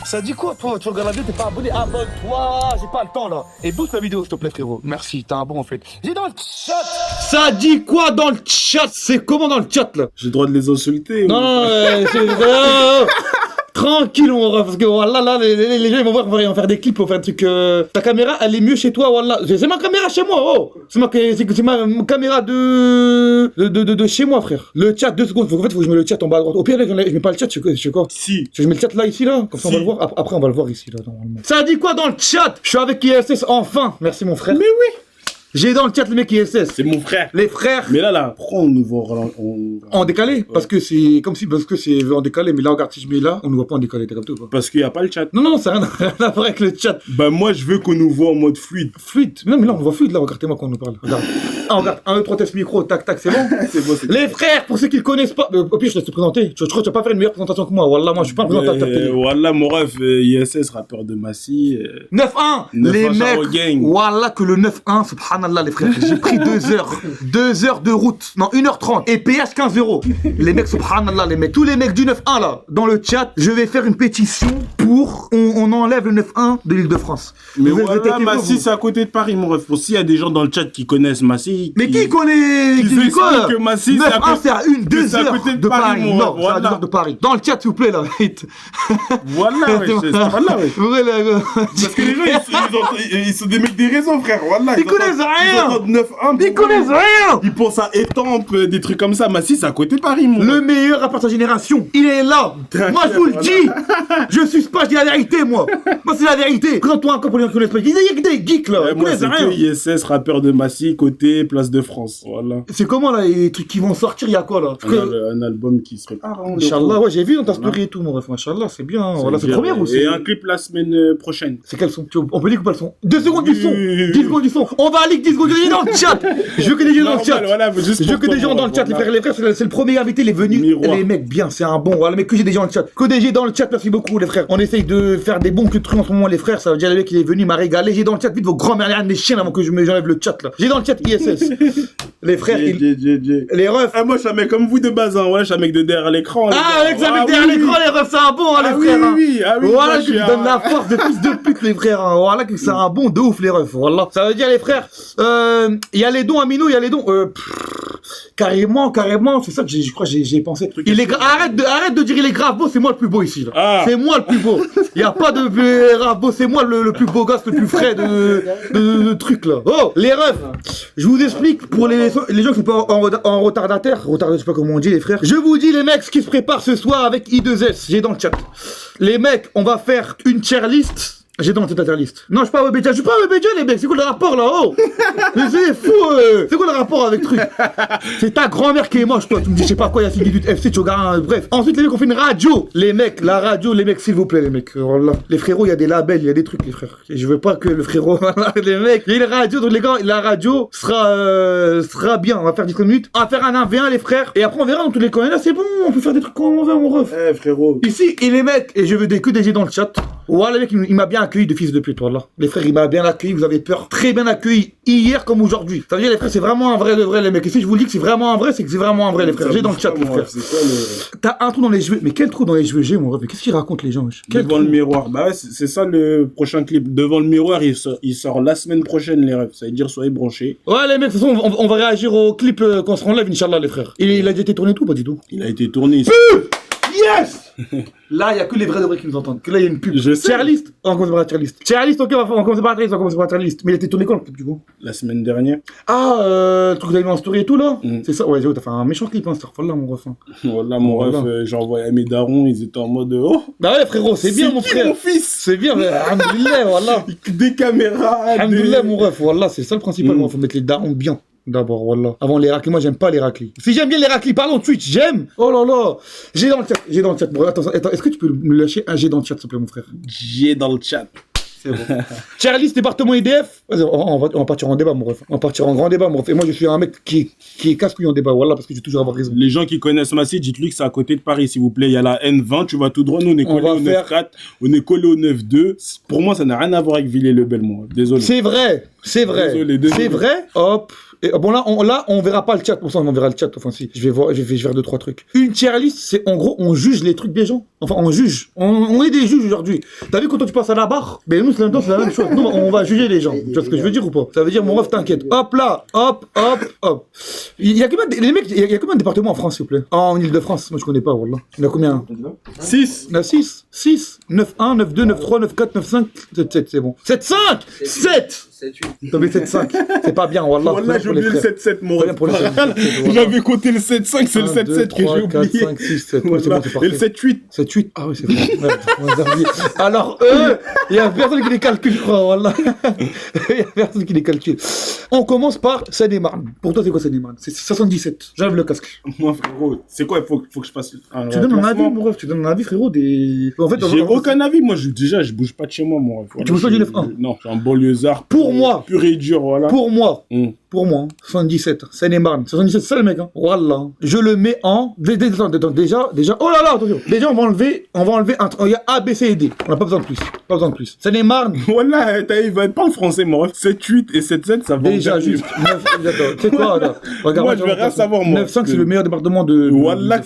Ça dit quoi, toi? Tu regardes la vidéo, t'es pas abonné? Abonne-toi, j'ai pas le temps là. Et booste la vidéo, s'il te plaît, frérot. Merci, t'es un bon en fait. J'ai dans le chat. Ça dit quoi dans le chat? C'est comment dans le chat là? J'ai le droit de les insulter. Non, tranquille, mon ref, parce que voilà, là, les gens ils vont voir, ils vont faire des clips, ils vont faire un truc. Ta caméra, elle est mieux chez toi, voilà. C'est ma caméra chez moi, oh. C'est ma caméra de chez moi, frère. Le chat, 2 secondes. En fait, faut que je mette le chat en bas à droite. Au pire, là, je mets pas le chat, je sais quoi. Si. Je mets le chat là, ici, là. Comme ça, on va le voir. Après, on va le voir ici, là, normalement. Ça dit quoi dans le chat? Je suis avec ISS, enfin. Merci, mon frère. Mais oui. J'ai dans le chat le mec ISS. C'est mon frère. Les frères. Mais là, pourquoi on nous voit en décalé? Ouais. Parce que c'est en décalé, mais là, regarde, si je mets là, on ne voit pas en décalé, t'as capté ou pas? Parce qu'il n'y a pas le chat. Non, ça n'a rien à voir avec le chat. Bah, moi, je veux qu'on nous voit en mode fluide. Fluide? Non, mais là, on voit fluide, là, regardez-moi quand on nous parle. Regarde. Regarde, 1, 2, 3, test micro, tac, c'est bon? C'est bon, Les frères, pour ceux qui ne connaissent pas, au pire, je laisse te présenter. Je crois que tu vas pas faire une meilleure présentation que moi. Wallah, moi, je suis pas un présentateur télé. Wallah, mon ref, ISS, rappeur de Massy. 9-1, les mecs. Wallah, que le 9-1, subhanallah, les frères. J'ai pris 2 heures. 2 heures de route. Non, 1h30. Et péage 15 €. Les mecs, subhanallah, les mecs. Tous les mecs du 9-1, là, dans le chat, je vais faire une pétition pour on enlève le 9-1 de l'Île-de-France. Mais voilà, Massy, c'est à côté de Paris, mon ref. S'il y a des gens dans le chat qui connaissent Massy. Mais qui connaît? Qui dit quoi que Massy, 9-1, c'est à 2 heures de Paris. Non, c'est à 2 heures de Paris. Dans le chat, s'il vous plaît, là. Voilà, ouais. Parce que les gens, ils sont des mecs des réseaux, frère. Voilà. Ils connaissent rien. Ils connaissent rien. Ils pensent à Étampes, des trucs comme ça. Massy, c'est à côté de Paris, mon. Le meilleur rappeur de sa génération, il est là. Moi, je vous le dis. Je suis pas, je dis la vérité, moi. Moi, c'est la vérité. Prends-toi encore pour les gens qui connaissent pas. Il y a que des geeks, là. Ils moi, connaissent c'est rien. que ISS, rappeur de Massy, côté Place de France. Voilà. C'est comment, là, les trucs qui vont sortir, il y a quoi, là? Un album qui se prépare. Inch'Allah, ouais, j'ai vu dans ta story et tout, mon ref. Inch'Allah, c'est bien. Voilà, c'est première aussi. Et un clip la semaine prochaine. C'est quel son? On peut dire ou pas le son? 2 secondes du son. 10 secondes du son. On va aller 10 secondes du son dans le chat. Je veux que des gens dans le chat. Je veux que des gens dans le chat. Les frères, c'est le premier invité, il est venu. Les mecs, bien, c'est un bon. Voilà, mais que j'ai des gens dans le chat. Que des gens dans le chat, merci beaucoup, les frères. On essaye de faire des bons trucs en ce moment, les frères. Ça veut dire, le mec, il est venu, il m'a régalé. J'ai dans le chat, vite vos grands-mères, des chiens avant que j'enlève le chat, là. J'ai dans le chat ISS. Les frères, les refs. Ah, moi, je suis un mec comme vous de base, hein. Ouais, je suis un mec de derrière l'écran. Ah, avec ça, mec derrière l'écran, les refs, c'est un bon, hein, les frères. Voilà, que tu donnes la force de fils de pute, les frères. Voilà, que c'est un bon de ouf, les refs. Voilà. Ça veut dire, les frères, il y a les dons, Amino, il y a les dons. Carrément, c'est ça que je crois que j'ai pensé. Arrête de dire il est grave beau, c'est moi le plus beau ici, là. Ah. C'est moi le plus beau. Il y a pas de grave beau, c'est moi le plus beau gosse, le plus frais de trucs, là. Oh, les refs, je vous explique pour les gens qui sont pas en retardataire, je sais pas comment on dit, les frères. Je vous dis, les mecs, ce qui se prépare ce soir avec I2S, j'ai dans le chat. Les mecs, on va faire une tier list. J'ai dans cette liste. Non, je suis pas Webedia, les mecs. C'est quoi le rapport là? Oh, mais c'est fou. C'est quoi le rapport avec truc? C'est ta grand-mère qui est moche, toi. Tu me dis, je sais pas quoi, il y a Sigidut FC, tu regardes. Bref. Ensuite, les mecs, on fait une radio. Les mecs, la radio, les mecs, s'il vous plaît, les mecs. Voilà. Les frérots, il y a des labels, il y a des trucs, les frères. Et je veux pas que le frérot, les mecs. Il y a une radio, donc les gars, la radio sera bien. On va faire 10 minutes. On va faire un 1v1, les frères. Et après, on verra dans tous les coins. Et là, c'est bon, on peut faire des trucs quand on veut, mon ref. Eh, frérot. Ici, et les mecs, et je veux que des gens dans le chat. Voilà, les mecs, il m'a bien accueilli de fils de pute, voilà. Les frères, il m'a bien accueilli, vous avez peur. Très bien accueilli, hier comme aujourd'hui. Ça veut dire, les frères, c'est vraiment un vrai, le vrai, les mecs. Et si je vous dis que c'est vraiment un vrai, c'est que c'est vraiment un vrai, les frères. J'ai dans le chat, les frères. T'as un trou dans les cheveux. Mais quel trou dans les cheveux j'ai, mon ref? Qu'est-ce qu'ils racontent, les gens? Devant le miroir. Bah ouais, c'est ça le prochain clip. Devant le miroir, il sort la semaine prochaine, les refs. Ça veut dire, soyez branchés. Ouais, les mecs, de toute façon, on va réagir au clip qu'on se renlève, Inch'Allah, les frères. Il a déjà été tourné tout, pas du tout? Il a été tourné. Yes. Là, il n'y a que les vrais qui nous entendent. Que là, il y a une pub. Je sais. Tier-list. On commence par la tier-list. Tier-list, ok, on commence par la tier-list. Mais il a été tourné quand, le clip, du coup? La semaine dernière. Ah, le truc que vous avez mis en story et tout, là? C'est ça, ouais, t'as fait un méchant clip, hein, c'est là, mon ref. Voilà, mon ref, j'ai envoyé à mes darons, ils étaient en mode, oh. Bah ouais, frérot, c'est bien, mon frère. Mon fils. C'est bien, mais alhamdoulilah, voilà. Des caméras. Alhamdoulilah, mon ref, voilà, c'est ça le principal, faut mettre les darons bien. D'abord, voilà. Avant les raclis, moi j'aime pas les raclis. Si j'aime bien les raclis, pardon, Twitch, j'aime. Oh là là. J'ai dans le chat. Bon, attends, est-ce que tu peux me lâcher un G dans le chat, s'il te plaît, mon frère? J'ai dans le chat. C'est bon. Tier list département IDF, Vas-y, on va partir en débat, mon ref. On va partir en grand débat, mon ref. Et moi, je suis un mec qui est casse-couille en débat, voilà, parce que je vais toujours avoir raison. Les gens qui connaissent Massy, dites-lui que c'est à côté de Paris, s'il vous plaît. Il y a la N20, tu vas tout droit. Nous, on est collé au 9-4, on est collé au 9-2. Pour moi, ça n'a rien à voir avec Villers-le-Bel, moi. Désolé. C'est vrai. Désolé. C'est vrai. Hop. Et bon là on verra pas le chat, on verra le chat. Enfin si, je vais voir 2-3 trucs. Une tier list, c'est en gros on juge les trucs des gens. Enfin on juge. On est des juges aujourd'hui. T'as vu quand toi tu passes à la barre? Ben nous c'est la même chose. Nous on va juger les gens. Tu vois ce que je veux dire ou pas? Ça veut dire mon ref t'inquiète. Hop là, hop. Il y a combien les mecs, il y a combien de départements en France s'il vous plaît? En Ile-de-France, moi je connais pas wallah. Il y en a combien? 6. Il y en a 6. 6, 9, 1, 9, 2, 9, 3, 9, 4, 9, 5, 7, 7, c'est bon. 7, 5 7 7-8. Non mais 7-5, c'est pas bien, wallah. Wallah, j'ai oublié le 7-7, mon ref. J'avais compté le 7-5, c'est le 7-7 que j'ai oublié. 4, 5, 6, 7, ouais, c'est bon, c'est parfait. Et le 7-8. 7-8, ah oui, c'est bon. Alors eux, il y a personne qui les calcule, je crois, wallah. Il y a personne qui les calcule. On commence par Seine-et-Marne. Pour toi, c'est quoi Seine-et-Marne? C'est 77. J'enlève le casque. Moi, frérot, c'est quoi? Il faut que je passe. Tu donnes un avis, mon ref, tu donnes un avis, frérot. En fait, j'ai aucun avis, moi, déjà, je bouge pas de chez moi, mon ref. Tu bouges pas du 9-1? Non, je suis un banlieusard. Pour moi. Pur et dur, voilà. Pour moi, 77, Seine-et-Marne. 77, c'est ça le mec, hein. Wallah. Je le mets en. Déjà. Oh là là, attention. Déjà, on va enlever un. Il y a A, B, C et D. On n'a pas besoin de plus. Seine-et-Marne. Wallah, il va pas le français, mon ref. 7-8 et 7-7, ça va. Déjà, juste. 9, tu sais quoi, là. Regarde, moi, je vais rien savoir, moi. 9-5, c'est le meilleur département de. Wallah,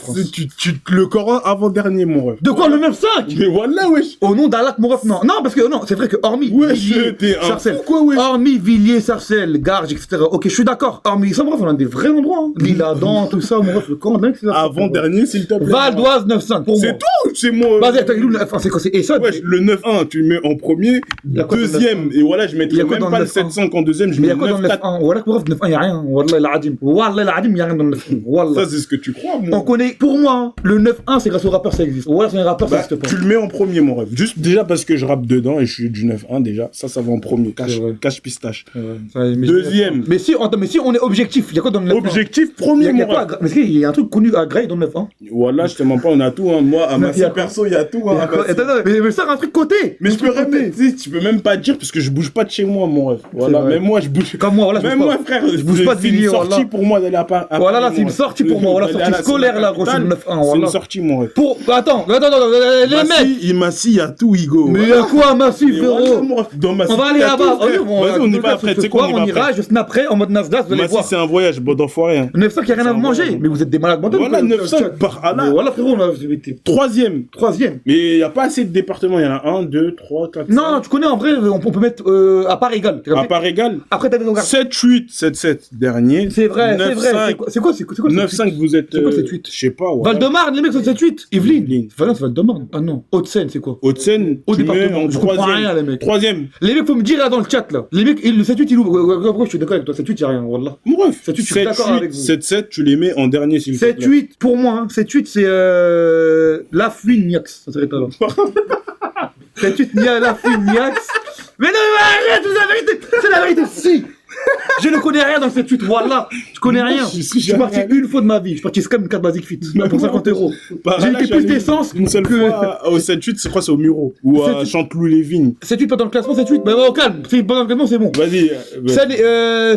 le Coran avant-dernier, mon ref. De quoi, le 9-5? Mais Wallah, wesh. Au nom d'Allah, mon ref, non. Non, parce que, non, c'est vrai que hormis. Wesh, t'es un. Pourquoi, wesh? Hormis Villiers, Sarcelles, Garges, etc. Ok, je suis d'accord. Hormis ça, mon ref, on a des vrais endroits. Hein. L'Isle-Adam, tout ça, mon ref, le Coran, c'est avant-dernier, s'il te plaît. Val d'Oise, 9-5. Pour moi. C'est tout, c'est moi. Vas-y, attends, le 9-1, c'est quoi? C'est Essonne. Wesh, le 9-1, tu le mets en premier. Deuxième, et voilà, je mettrais même pas le 7-5 en deuxième, je mets le 9-4. Voilà, pour 9-1, y'a rien. Wallah, l'Adim. Wallah, l'Adim, y'a rien dans le 9-1. Wallah. Ça, c'est ce que tu crois, moi. On connaît, pour moi, le 9-1, c'est grâce au rappeur, ça existe. Voilà, c'est un rappeur, ça existe pas. Tu le mets en premier, mon rêve. Juste déjà parce que je rappe dedans et je suis du 9-1 déjà. Ça va en premier. Cache pistache. Deuxième. Mais si on est objectif, il y a quoi dans le 9-1? Objectif, premier, mon rêve. Mais il y a un truc connu à Grey dans le 9-1. Voilà, je te mens pas, on a tout, hein. Moi, à Massy perso, il y a tout, hein. Attends, mais ça, un truc côté. Mais je peux répéter, tu peux même pas dire parce que je bouge pas de chez moi, mon rêve. Voilà, même moi, je bouge. Comme moi, voilà. Même moi, frère, je bouge pas de Villiers. C'est une sortie pour moi d'aller à Paris. Voilà, là, c'est une sortie pour moi. Voilà, sortie scolaire, là, gros, c'est le 9-1. C'est une sortie, mon rêve. Attends, les mecs. Massy, il y a tout, Igo. Mais il y a quoi, Massy, frérot? On va aller là-bas. Vas-y, on y va après. Tu sais quoi, on ira, je snapperai en mode Nasdaq, vous allez voir. Massy, c'est un voyage, bon d'enfoiré. 900 qui a rien à manger. Mais vous êtes des malades mentaux. Voilà, 900 par Allah. Voilà, frérot, Troisième. Mais il n'y a pas assez de départements. Il y en a 1, 2, 3, 4. Non, tu connais en vrai, on peut mettre à part égale. À part égale. Après, t'as des regards. 7, 8, 7, 7, dernier. C'est vrai, c'est vrai. C'est quoi 9, 5, vous êtes. C'est quoi 7, 8? Je sais pas. Val-de-Marne, les mecs sont 7, 8. Yvelines. Voilà, c'est Val-de-Marne. Ah non. Haute-Seine, c'est quoi? Haute-Seine. Au département. Je comprends rien, les mecs. Troisième. Les mecs, faut me dire là dans le chat, là. Les mecs, le 7, 8, il ouvre. Pourquoi je suis d'accord avec toi? 7, 8, y'a rien, wallah. Mon ref. 7, 8, je suis d'accord avec vous. 7, 7, tu les mets en dernier, s'il te plaît. 7, 8, pour moi, 7, 8, c'est La Fuine Niax. Ça serait talent. 7, 8, La Fuine Niax. Mais non, mais arrête, c'est la vérité. C'est la vérité, si. Je ne connais rien dans cette 8, voilà. Je connais rien. Je suis parti une fois de ma vie. Je suis parti comme une carte Basic Fit pour 50 €. J'ai été plus d'essence une seule fois au 7-8, c'est quoi? C'est au Muro ou à Chanteloup-les-Vignes. 7-8 pas dans le classement, 7-8. Bah au calme. C'est pas dans le classement, c'est bon. Vas-y.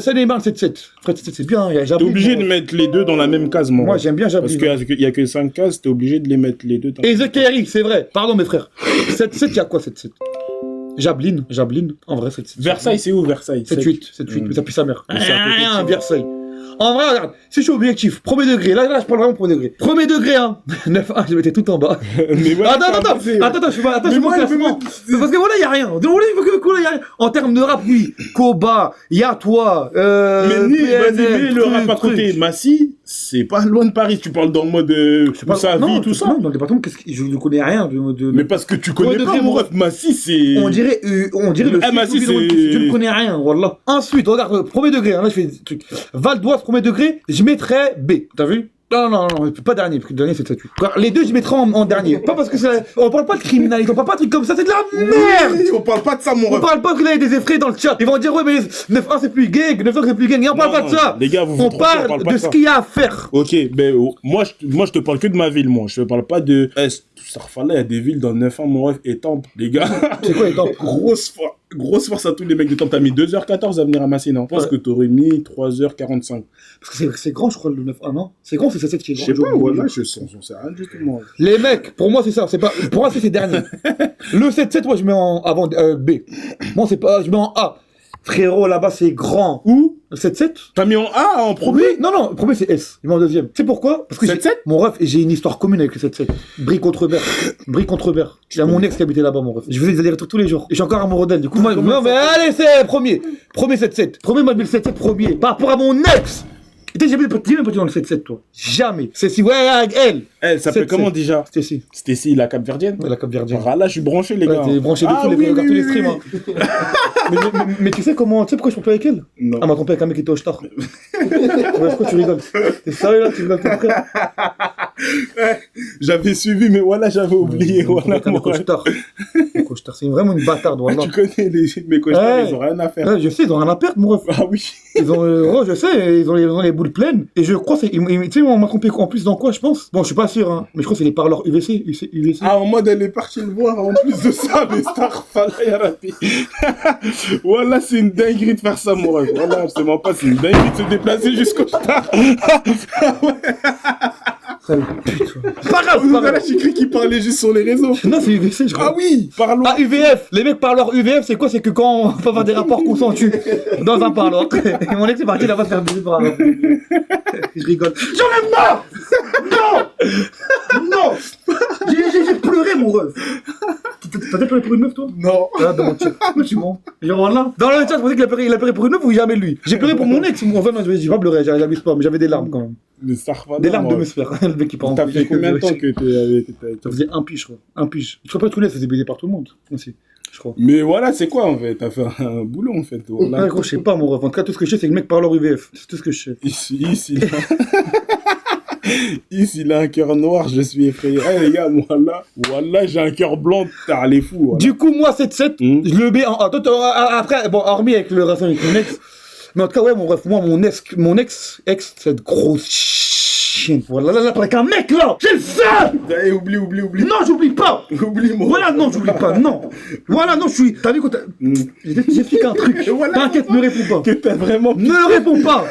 Seine-et-Marne 7-7. Frère, 7-7, c'est bien. T'es obligé de mettre les deux dans la même case, moi. Moi, j'aime bien Jablin. Parce qu'il y a que 5 cases, t'es obligé de les mettre les deux dans. Et The Kerry, c'est vrai. Pardon, mes frères. 7-7, il y a quoi 7-7? Jablin, en vrai, 7-7. Versailles, c'est où Versailles? 7-8, mais ça pue sa mère. Rien, Versailles. En vrai, regarde, si je suis objectif, premier degré, là, je parle vraiment premier degré. Premier degré, hein. 9-1, je le mettais tout en bas. Mais voilà, attends, je fais mon classement. Parce que voilà, il y a rien. En termes de rap, oui. Koba, Y'a-Toi, mais le rap à côté. Massy, c'est pas loin de Paris. Tu parles dans le mode sa vie, tout ça. Non, dans le département, je ne connais rien Mais parce que tu connais pas, mon ref. Massy, c'est. On dirait le Massy, c'est. Je ne connais rien, voilà. Ensuite, regarde, premier degré, là, je fais des trucs. Val d'Oise, premier degré, je mettrais B. T'as vu? Non, pas dernier, parce que le dernier c'est 7-8. Les deux, je mettrais en dernier. Pas parce que c'est. On parle pas de criminalité, on parle pas de trucs comme ça, c'est de la merde! On parle pas de ça, mon ref. On parle pas qu'il y ait des effraits dans le chat. Ils vont dire, ouais, mais 9-1 c'est plus gang, 9-5 c'est plus gang. Et on parle pas de ça. Les gars, on parle de ce qu'il y a à faire. Ok, ben, moi, je te parle que de ma ville, moi. Je te parle pas de. Sarfala, il y a des villes dans le 9-1, mon ref, Étampes, les gars. C'est quoi Étampes? Grosse fois. Grosse force à tous les mecs de temps. T'as mis 2h14 à venir ramasser, non? Je pense que t'aurais mis 3h45. Parce que c'est grand, je crois, le 9-1, non? C'est grand, c'est 7 qui est grand. Je sais pas, voilà, j'en sais rien du tout, moi. Les mecs, pour moi, c'est ça. Pour moi, c'est dernier. Le 7-7, moi, je mets en avant B. Moi, c'est pas, je mets en A. Frérot, là-bas, c'est grand. Où? Le 7-7? T'as mis en A, en premier? Oui, non, le premier, c'est S. Il met en deuxième. Tu sais pourquoi? Parce que 7-7? Mon ref, j'ai une histoire commune avec le 7-7. Brie contre Berre. Il y a mon ex qui habitait là-bas, mon ref. Je faisais des allers-retours tous les jours. Et je suis encore amoureux d'elle. Du coup, moi, non, mais allez, c'est premier. Premier 7-7. Premier, moi, je mets le 7-7 premier. Par rapport à mon ex. Et t'as jamais petit dans le 7-7, toi. Jamais. C'est si, ouais, avec elle. Elle s'appelle comment déjà? Stacy, la Cap-Verdienne? Ouais, la Cap-Verdienne. Ah là, je suis branché, les gars. T'es branché de fou, les gars, tous les streams. Mais tu sais pourquoi je suis trompé avec elle? Non. Elle m'a trompé avec un mec qui était au star. Pourquoi tu rigoles? T'es sérieux là? Tu rigoles ton frère? J'avais suivi, mais voilà, j'avais oublié. Voilà, mon costard. C'est vraiment une bâtarde, voilà. Tu connais mes costards, ils ont rien à faire. Je sais, ils ont rien à perdre, mon ref. Ah oui. Ils ont, je sais, ils ont les boules pleines. Et je crois, tu sais, on m'a trompé en plus dans quoi, je pense? Bon, je suis pas sûr, hein. Mais je crois que c'est les parleurs UVC. Ah, en mode, elle est partie le voir en plus de ça, mais Starfala, yarabi. Voilà, c'est une dinguerie de faire ça, mon ref. Voilà, absolument pas, c'est une dinguerie de se déplacer jusqu'au star. Pas grave, j'ai cru qu'il parlait juste sur les réseaux. Non, c'est UVC, je crois. Ah oui, parlons. Ah, UVF. Les mecs parlent UVF, c'est quoi? C'est que quand on peut avoir des rapports consentus dans un parloir. Et mon ex est parti là-bas faire baiser par un. Je rigole. J'en ai marre! Non! J'ai pleuré, mon ref. T'as déjà pleuré pour une meuf, toi? Non. Ah, dans mon chat. Moi, tu mens. Genre là. Dans le chat, je pensais qu'il a pleuré pour une meuf ou jamais lui. J'ai pleuré pour mon ex. Enfin, non, j'ai pas pleuré, j'abuse pas, mais j'avais des larmes quand même. Des larmes de me faire. Le mec qui part en T'as fait combien de temps que t'es avec Ça faisait un pige, je crois. Un pige. Je crois pas que tu connais, ça faisait baiser par tout le monde. Aussi, je crois. Mais voilà, c'est quoi en fait? T'as fait un boulot en fait. Voilà. Ouais, gros, je sais pas, mon ref. En tout cas, tout ce que je sais, c'est que le mec parle leur UVF. C'est tout ce que je sais. Ici. Ici, il a un cœur noir, je suis effrayé. Eh les gars, voilà, j'ai un cœur blanc, t'as les fous. Voilà. Du coup, moi, 7-7, je le mets en. Après, bon, hormis avec le ref avec mon ex. Mais en tout cas, ouais, mon ex, cette grosse chienne. Voilà, là, avec un mec là, j'ai le seum. Allez, oublie. Non, j'oublie pas. Oublie moi. Voilà, non, j'oublie pas, non. Voilà, non, je suis. T'as vu quand t'as. J'explique un truc. Voilà, t'inquiète, ne réponds pas. Que t'as vraiment. Ne réponds pas.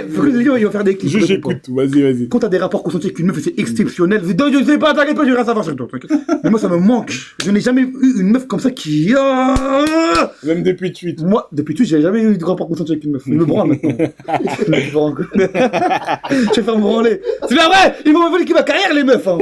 Faut que les gens ils vont faire des clips. J'écoute, vas-y. Quand t'as des rapports consentis avec une meuf, c'est exceptionnel. Je sais pas, t'inquiète pas, je vais rien savoir sur toi. Mais moi, ça me manque. Je n'ai jamais eu une meuf comme ça qui. Même depuis tweet. Moi, depuis tweet, j'ai jamais eu de rapport consenti avec une meuf. Je me branle maintenant. Je vais faire me branler. C'est pas vrai. Ils vont me voler qui ma carrière, les meufs. Hein.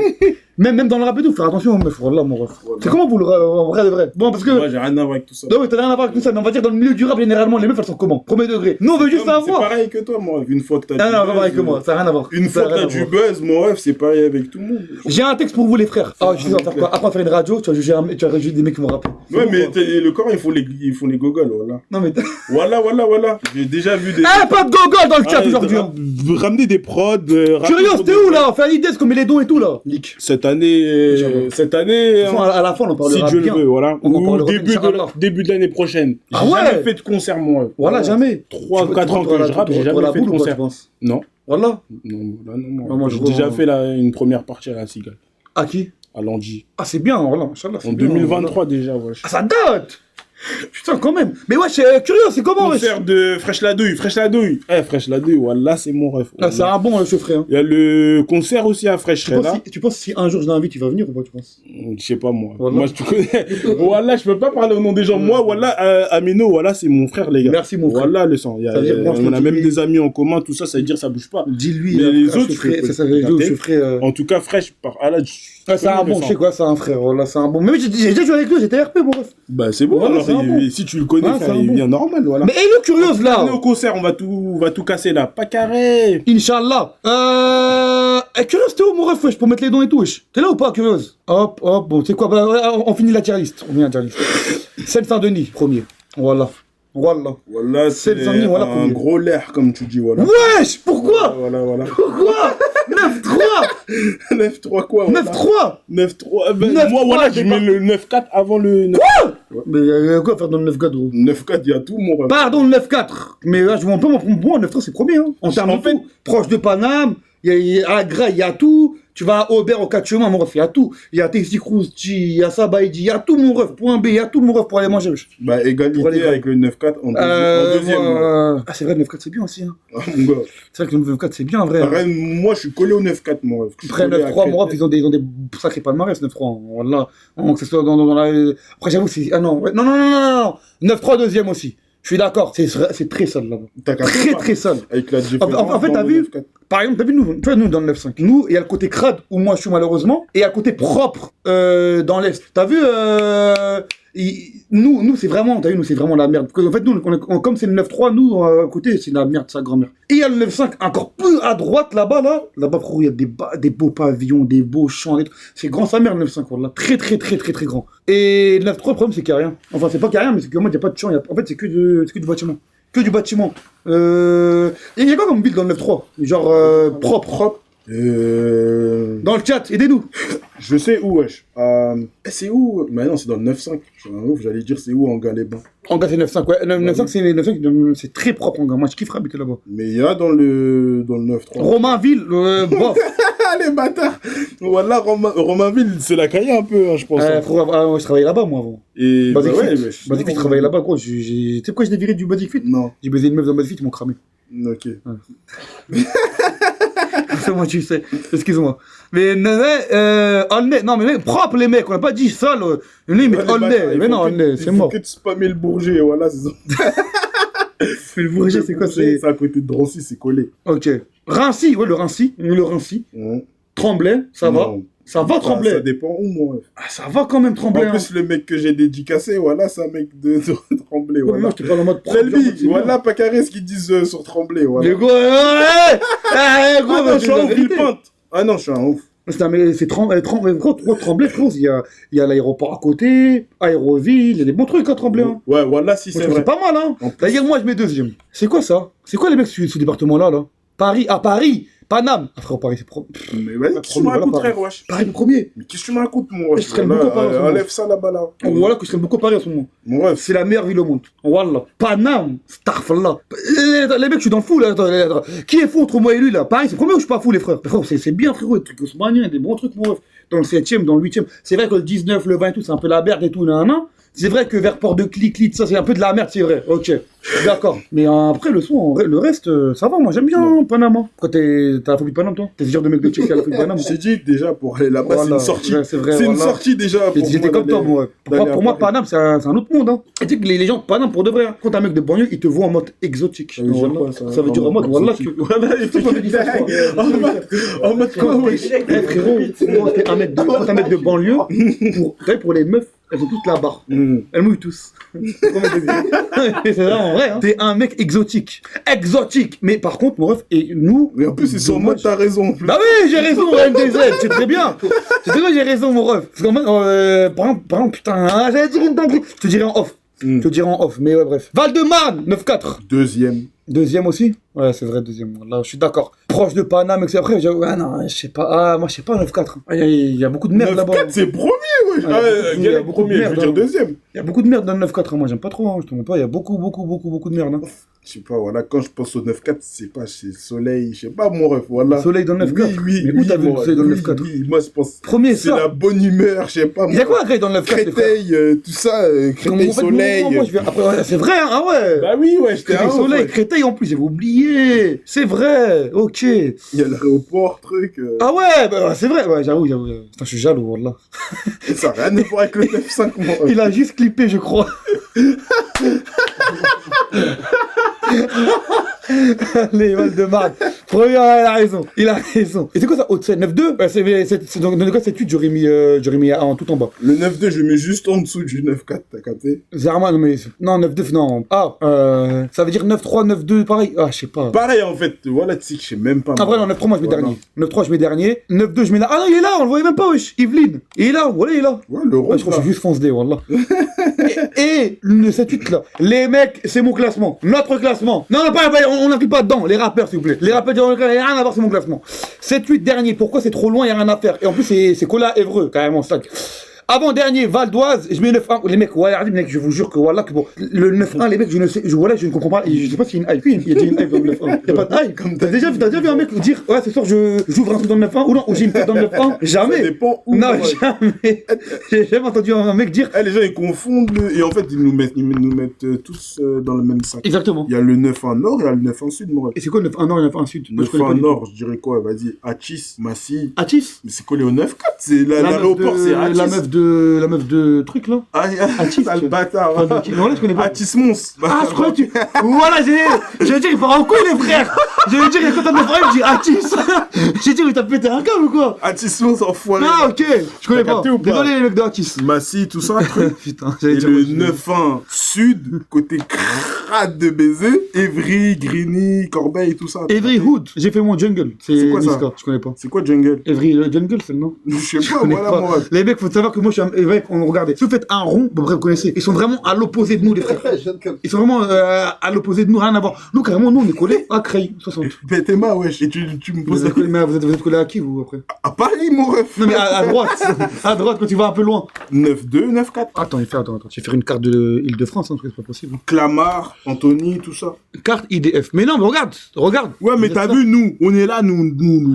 Même dans le rap et tout, faire attention aux meufs. Voilà, mon ref. Voilà. C'est comment vous en vrai de vrai? Bon, parce que. Moi, j'ai rien à voir avec tout ça. Non, mais t'as rien à voir avec tout ça. Mais on va dire, dans le milieu du rap, généralement, les meufs, elles sont comment? Premier degré. Nous, on veut juste savoir. C'est pareil que toi, moi. Une fois que t'as. Non, pas pareil que moi. Ça n'a rien à voir. Une fois que t'as du buzz, mon ref, c'est pareil avec tout le monde. J'ai un texte pour vous, les frères. Ah, je sais, on va faire quoi? Après, on va faire une radio, tu vas juger des mecs qui vont rapper. Ouais, mais le corps, ils font les gogoles, voilà. Non, mais. Voilà. J'ai déjà vu des. Ah, pas de gogol dans le chat aujourd'hui. Ramener des prods. Curieux, t'es où là? On fait un idée, qu'on met les dons et tout là. Leak. Cette année. À la fin, on en parlera si Dieu le veut, voilà. Ou début de l'année prochaine. Ah j'ai jamais fait de concert, moi. Voilà, jamais. 3-4 ans que je rappe, j'ai jamais fait de concert. Non. Voilà. Non. Moi, j'ai déjà fait une première partie à la Cigale. À qui? À Landy. Ah, c'est bien, voilà. En 2023 déjà, ouais. Ah, ça date! Putain, quand même. Mais ouais, c'est curieux, c'est comment? Concert de Fresh la Douille. Fresh la Douille, voilà, c'est mon ref. Ah, c'est un bon, ce frère. Il y a le concert aussi à Fresh là. Tu penses si un jour je l'invite, il va venir ou pas, tu penses? Je sais pas, moi. Voilà. Moi, tu connais. Voilà, je peux pas parler au nom des gens. Moi, voilà, Amino, voilà, c'est mon frère, les gars. Merci, mon frère. Voilà le sang. On a même des amis en commun, tout ça, ça veut dire ça bouge pas. Dis-lui. Mais les autres, je ferai. En tout cas, Fresh, c'est un bon, je sais quoi, c'est un frère, voilà, c'est un bon. Mais j'ai déjà joué avec lui, j'étais RP, mon ref. Bah, c'est bon, alors, si tu le connais, il vient normal, voilà. Mais Hello Curieuse, là! On est au concert, on va tout casser, là. Pas carré! Inch'Allah! Curieuse, t'es où, mon ref, wesh, pour mettre les dons et tout, wesh? T'es là ou pas, Curieuse? Hop, bon, c'est quoi? Bah, on finit la tier list. Seine-Saint-Denis, premier. Voilà, c'est un gros l'air, comme tu dis, voilà. Wesh, pourquoi? Voilà. Pourquoi? 9-3 9-3 quoi? 9-3 9-3, moi, voilà, je mets le 9-4 avant le 9. Quoi? Mais il y a quoi à faire dans le 9-4, gros? 9-4, il y a tout, mon ref. Pardon, le 9-4. Mais là, je vois un peu, moi, 9-3, c'est premier, hein. En termes de tout. Proche de Paname, il y a Agra, il y a tout. Tu vas à Aubert, au 4 chemins, mon ref, il y a tout. Il y a Tasty Krusty, il y a Sabaïdi, il y a tout, mon ref. Point B, il y a tout, mon ref, pour aller manger. Bah, égalité avec le 9-4 en deuxième. Ah, c'est vrai, le 9-4, c'est bien aussi. Hein. C'est vrai que le 9-4, c'est bien, en vrai. Pareil, moi, je suis collé au 9-4, mon ref. Après, 9-3, mon ref, ils ont des sacrés palmarès, 9-3. Voilà. Que ce soit dans la... Après, j'avoue, c'est... Ah non, ouais. Non. 9-3, deuxième aussi. Je suis d'accord, c'est très sale là-bas. Très sale. Avec la différence. En fait, t'as vu, par exemple, nous, tu vois, nous dans le 9-5, nous, il y a le côté crade où moi je suis malheureusement, et il y a le côté propre dans l'Est. T'as vu, nous c'est vraiment, t'as vu, nous c'est vraiment la merde. Parce qu'en fait, nous, comme c'est le 9-3, nous, à côté, c'est la merde, sa grand-mère. Et il y a le 9-5 encore plus à droite là-bas, frérot, il y a des beaux pavillons, des beaux champs, c'est grand sa mère le 9-5, voilà. Très grand. Et le 9-3, le problème c'est qu'il n'y a rien. Enfin, c'est pas qu'il n'y a rien, mais c'est qu'en fait, il n'y a pas de champ, en fait, c'est que du bâtiment. Que du bâtiment. Il y a quoi comme ville dans le 9-3? Genre propre. Dans le chat, aidez-nous. Je sais où, wesh. C'est où? Mais non, c'est dans le 9-5. J'allais dire c'est où en Galéban. En gars, c'est 9-5, ouais. Le 9-5, c'est très propre en gars. Moi, je kifferais habiter là-bas. Mais il y a dans le 9-3. Romainville, bof. Les bâtards. Voilà, Romainville, c'est la caille un peu, hein, je pense. Je travaillais là-bas, moi, avant. Et Basic Fit, je travaillais là-bas, gros. Tu sais pourquoi je l'ai viré du Basic Fit? Non. J'ai baisé une meuf dans Basic Fit, ils m'ont cramé. Ok. Ouais. Moi, tu sais. Excuse-moi. Mais Aulnay, non, mais propre les mecs, on n'a pas dit sale. Lui, mais Aulnay. Mais non, Aulnay, c'est mort. Il faut que tu spammes le Bourget, voilà, c'est ça. Le Bourget, c'est quoi? C'est à côté de Drancy, c'est collé. Ok. Rincy, ouais, le Rincy. Tremblay, ça va. Ça va, Tremblay. Ça dépend où, moi. Ah, ça va quand même, Tremblay. En plus, le mec que j'ai dédicacé, voilà, c'est un mec de Tremblay. Voilà. Moi, je te parle en mode Selby, voilà, pas carré ce qu'ils disent sur Tremblay. Voilà. Mais gros, je suis en Villepinte. Ah non, je suis en ouf. C'est Tremblay, frérot, il y a l'aéroport à côté, Aéroville, il y a des bons trucs à Tremblay. Hein. Ouais, voilà, si c'est vrai. C'est pas mal, hein. D'ailleurs, moi, je mets deuxième. C'est quoi ça? C'est quoi les mecs sur ce département-là, là? Paris, Paname. Ah frère, Paris c'est premier. Mais vas-y, qu'est-ce que tu me racontes, frère, wesh? Paris le premier. Mais qu'est-ce que tu me racontes, mon wesh? Je traîne beaucoup Paris en ce moment. Enlève ça là-bas, là. Voilà que je traîne beaucoup Paris en ce moment. Ouais. C'est la meilleure ville au monde. Wallah. Paname. Starfallah. Les mecs, je suis dans le fou, là. Qui est fou entre moi et lui, là? Paris, c'est premier ou je suis pas fou, les frères? Frérot, c'est bien, frérot. Des trucs osmaniens, des bons trucs, mon ref. Dans le 7ème, dans le 8ème. C'est vrai que le 19, le 20 et tout, c'est un peu la merde et tout, nan. C'est vrai que vers Port de Clic, ça c'est un peu de la merde, c'est vrai. Ok, d'accord. Mais après le son, le reste, ça va. Moi j'aime bien Panama. Pourquoi t'as la phobie de Paname, toi? T'es ce genre de mec de Tchèque qui a la phobie de Paname? Je t'ai dit que déjà pour aller là-bas, voilà, c'est une sortie. C'est vrai, c'est une sortie déjà. J'étais comme toi, moi. Pour moi, Paname, c'est un autre monde. Hein. Et tu sais que les gens de Paname, pour de vrai, quand t'es un mec de banlieue, ils te voient en mode exotique. Ça veut dire en mode, voilà, voilà, en mode quoi, ouais. Frérot, quand t'es un mec de banlieue, pour les meufs, elles ont toutes la barre. Elles mouillent tous. C'est vraiment vrai. Hein. T'es un mec exotique. Mais par contre, mon ref, et nous. Mais en plus, ils sont en mode, t'as raison. Bah oui, j'ai raison, MDZ. C'est très bien. C'est très bien, j'ai raison, mon ref. Parce qu'en fait, par exemple, putain, j'allais dire une dinguerie. Je te dirai en off. Mais ouais, bref. Val-de-Marne, 9-4. Deuxième aussi? Ouais, c'est vrai, deuxième. Là, je suis d'accord. Proche de Paname, etc. Après, non, je sais pas. Ah, moi, je sais pas, 9-4. Il y a beaucoup de merde là-bas. 9-4, c'est premier, wesh. Il y a beaucoup de merde. Je veux dire deuxième. Il y a beaucoup de merde dans le 9-4. Moi, j'aime pas trop. Je te montre pas. Il y a beaucoup de merde. Hein. Je sais pas, voilà. Quand je pense au 9-4, c'est pas chez Soleil. Je sais pas, mon ref. Voilà. Soleil dans le 9-4. Oui. Mais où t'as vu le Soleil dans le 9-4? Oui, moi, je pense. Premier, c'est la bonne humeur, je sais pas. Il y a quoi à Créteil dans le 9-4? Créteil, tout ça. Créteil, Soleil. Après, c'est vrai, hein. Ah ouais. Bah oui, ouais. Créteil, Soleil, Créteil en plus, j'avais oublié. C'est vrai, ok. Il y a l'aéroport, truc. Ah ouais, bah, c'est vrai, ouais, j'avoue. Putain, je suis jaloux, voilà. Ça n'a rien à voir avec le 9-5, moi. Il a juste clippé, je crois. Les Val-de-Marne. Premier, il a raison. Et c'est quoi ça, Haute-Seine 9-2? C'est donc dans cette 8, j'aurais mis tout en bas. Le 9-2, je mets juste en dessous du 9-4, t'as capté? Zerman, mais non, 9-2, non. Ah, ça veut dire 9-3, 9-2, pareil. Ah, je sais pas. Pareil, en fait. Voilà, tu sais que je sais même pas. Après, non, 9-3, moi, je mets dernier. 9-3, je mets dernier. 9-2, je mets là. Ah non, il est là, on le voyait même pas, wesh. Yveline. Il est là, voilà, il est là. Ouais, le rôle. Je crois que je suis juste fonce-dé, wallah. Et le 7-8 là. Les mecs, c'est mon classement. Notre classement. Non, on n'inclut pas dedans. Les rappeurs, s'il vous plaît. Les rappeurs, il n'y a rien à voir, c'est mon classement. 7-8 dernier. Pourquoi c'est trop loin, il n'y a rien à faire. Et en plus, c'est Cola Évreux, carrément, ça. Avant-dernier, Val d'Oise, je mets 9-1. Les mecs, ouais, les mecs, je vous jure que voilà, que bon, le 9-1, les mecs, je ne sais, je ne comprends pas. Je sais pas s'il y a une hype. Il y a déjà une hype dans le 9-1. Il n'y a pas de hype. T'as déjà vu un mec dire, ouais, ce soir, j'ouvre un truc dans le 9-1 ou non, ou j'ai une fête dans le 9-1. Jamais. Ça dépend où. Non, jamais. J'ai jamais entendu un mec dire. Les gens, ils confondent et en fait, ils nous mettent tous dans le même sac. Exactement. Il y a le 9-1 nord et il y a le 9-1 sud, mon ref. Et c'est quoi le 9-1 nord et le 9-1 sud? 9-1 nord, je dirais quoi? Vas-y, Atis, Massy. Atis? Mais c'est collé au 9-4. C'est l'aéroport, c'est Atis. La meuf de truc là. Atis, le bâtard. Non, je connais pas. Atis Mons. Ah, je crois que tu. Voilà, j'allais dire, il part en couille, les frères. J'allais dire, quand t'as mes frères, il me dit Atis. J'ai dit, mais t'as pété un câble ou quoi? Atis Mons, enfoiré. Ah, ok, je connais pas. Désolé, les mecs de Atis. Massy, tout ça. Putain, et le 9-1 sud, côté crade de baiser. Évry, Grigny, Corbeil, tout ça. Évry Hood. J'ai fait mon jungle. C'est quoi ça? Je connais pas. C'est quoi jungle? Évry, le jungle, c'est le nom. Je sais pas, voilà, moi. Les mecs, faut savoir que moi, je suis un. Mec, regardez. Si vous faites un rond, bon, bref, vous connaissez. Ils sont vraiment à l'opposé de nous, les frères. Ils sont vraiment à l'opposé de nous, rien à voir. Nous, carrément, nous, on est collés à Creil, 60. Mais t'es ma, wesh. Et tu me poses la question. Mais vous êtes collés à qui, vous, après? À Paris, mon ref. Non, mais à droite. À droite, quand tu vas un peu loin. 9-2, 9-4. Attends. Je vais faire une carte de Île-de-France, hein, parce que c'est pas possible. Clamart, Anthony, tout ça. Carte IDF. Mais non, mais regarde. Ouais, mais t'as vu, nous, on est là, nous,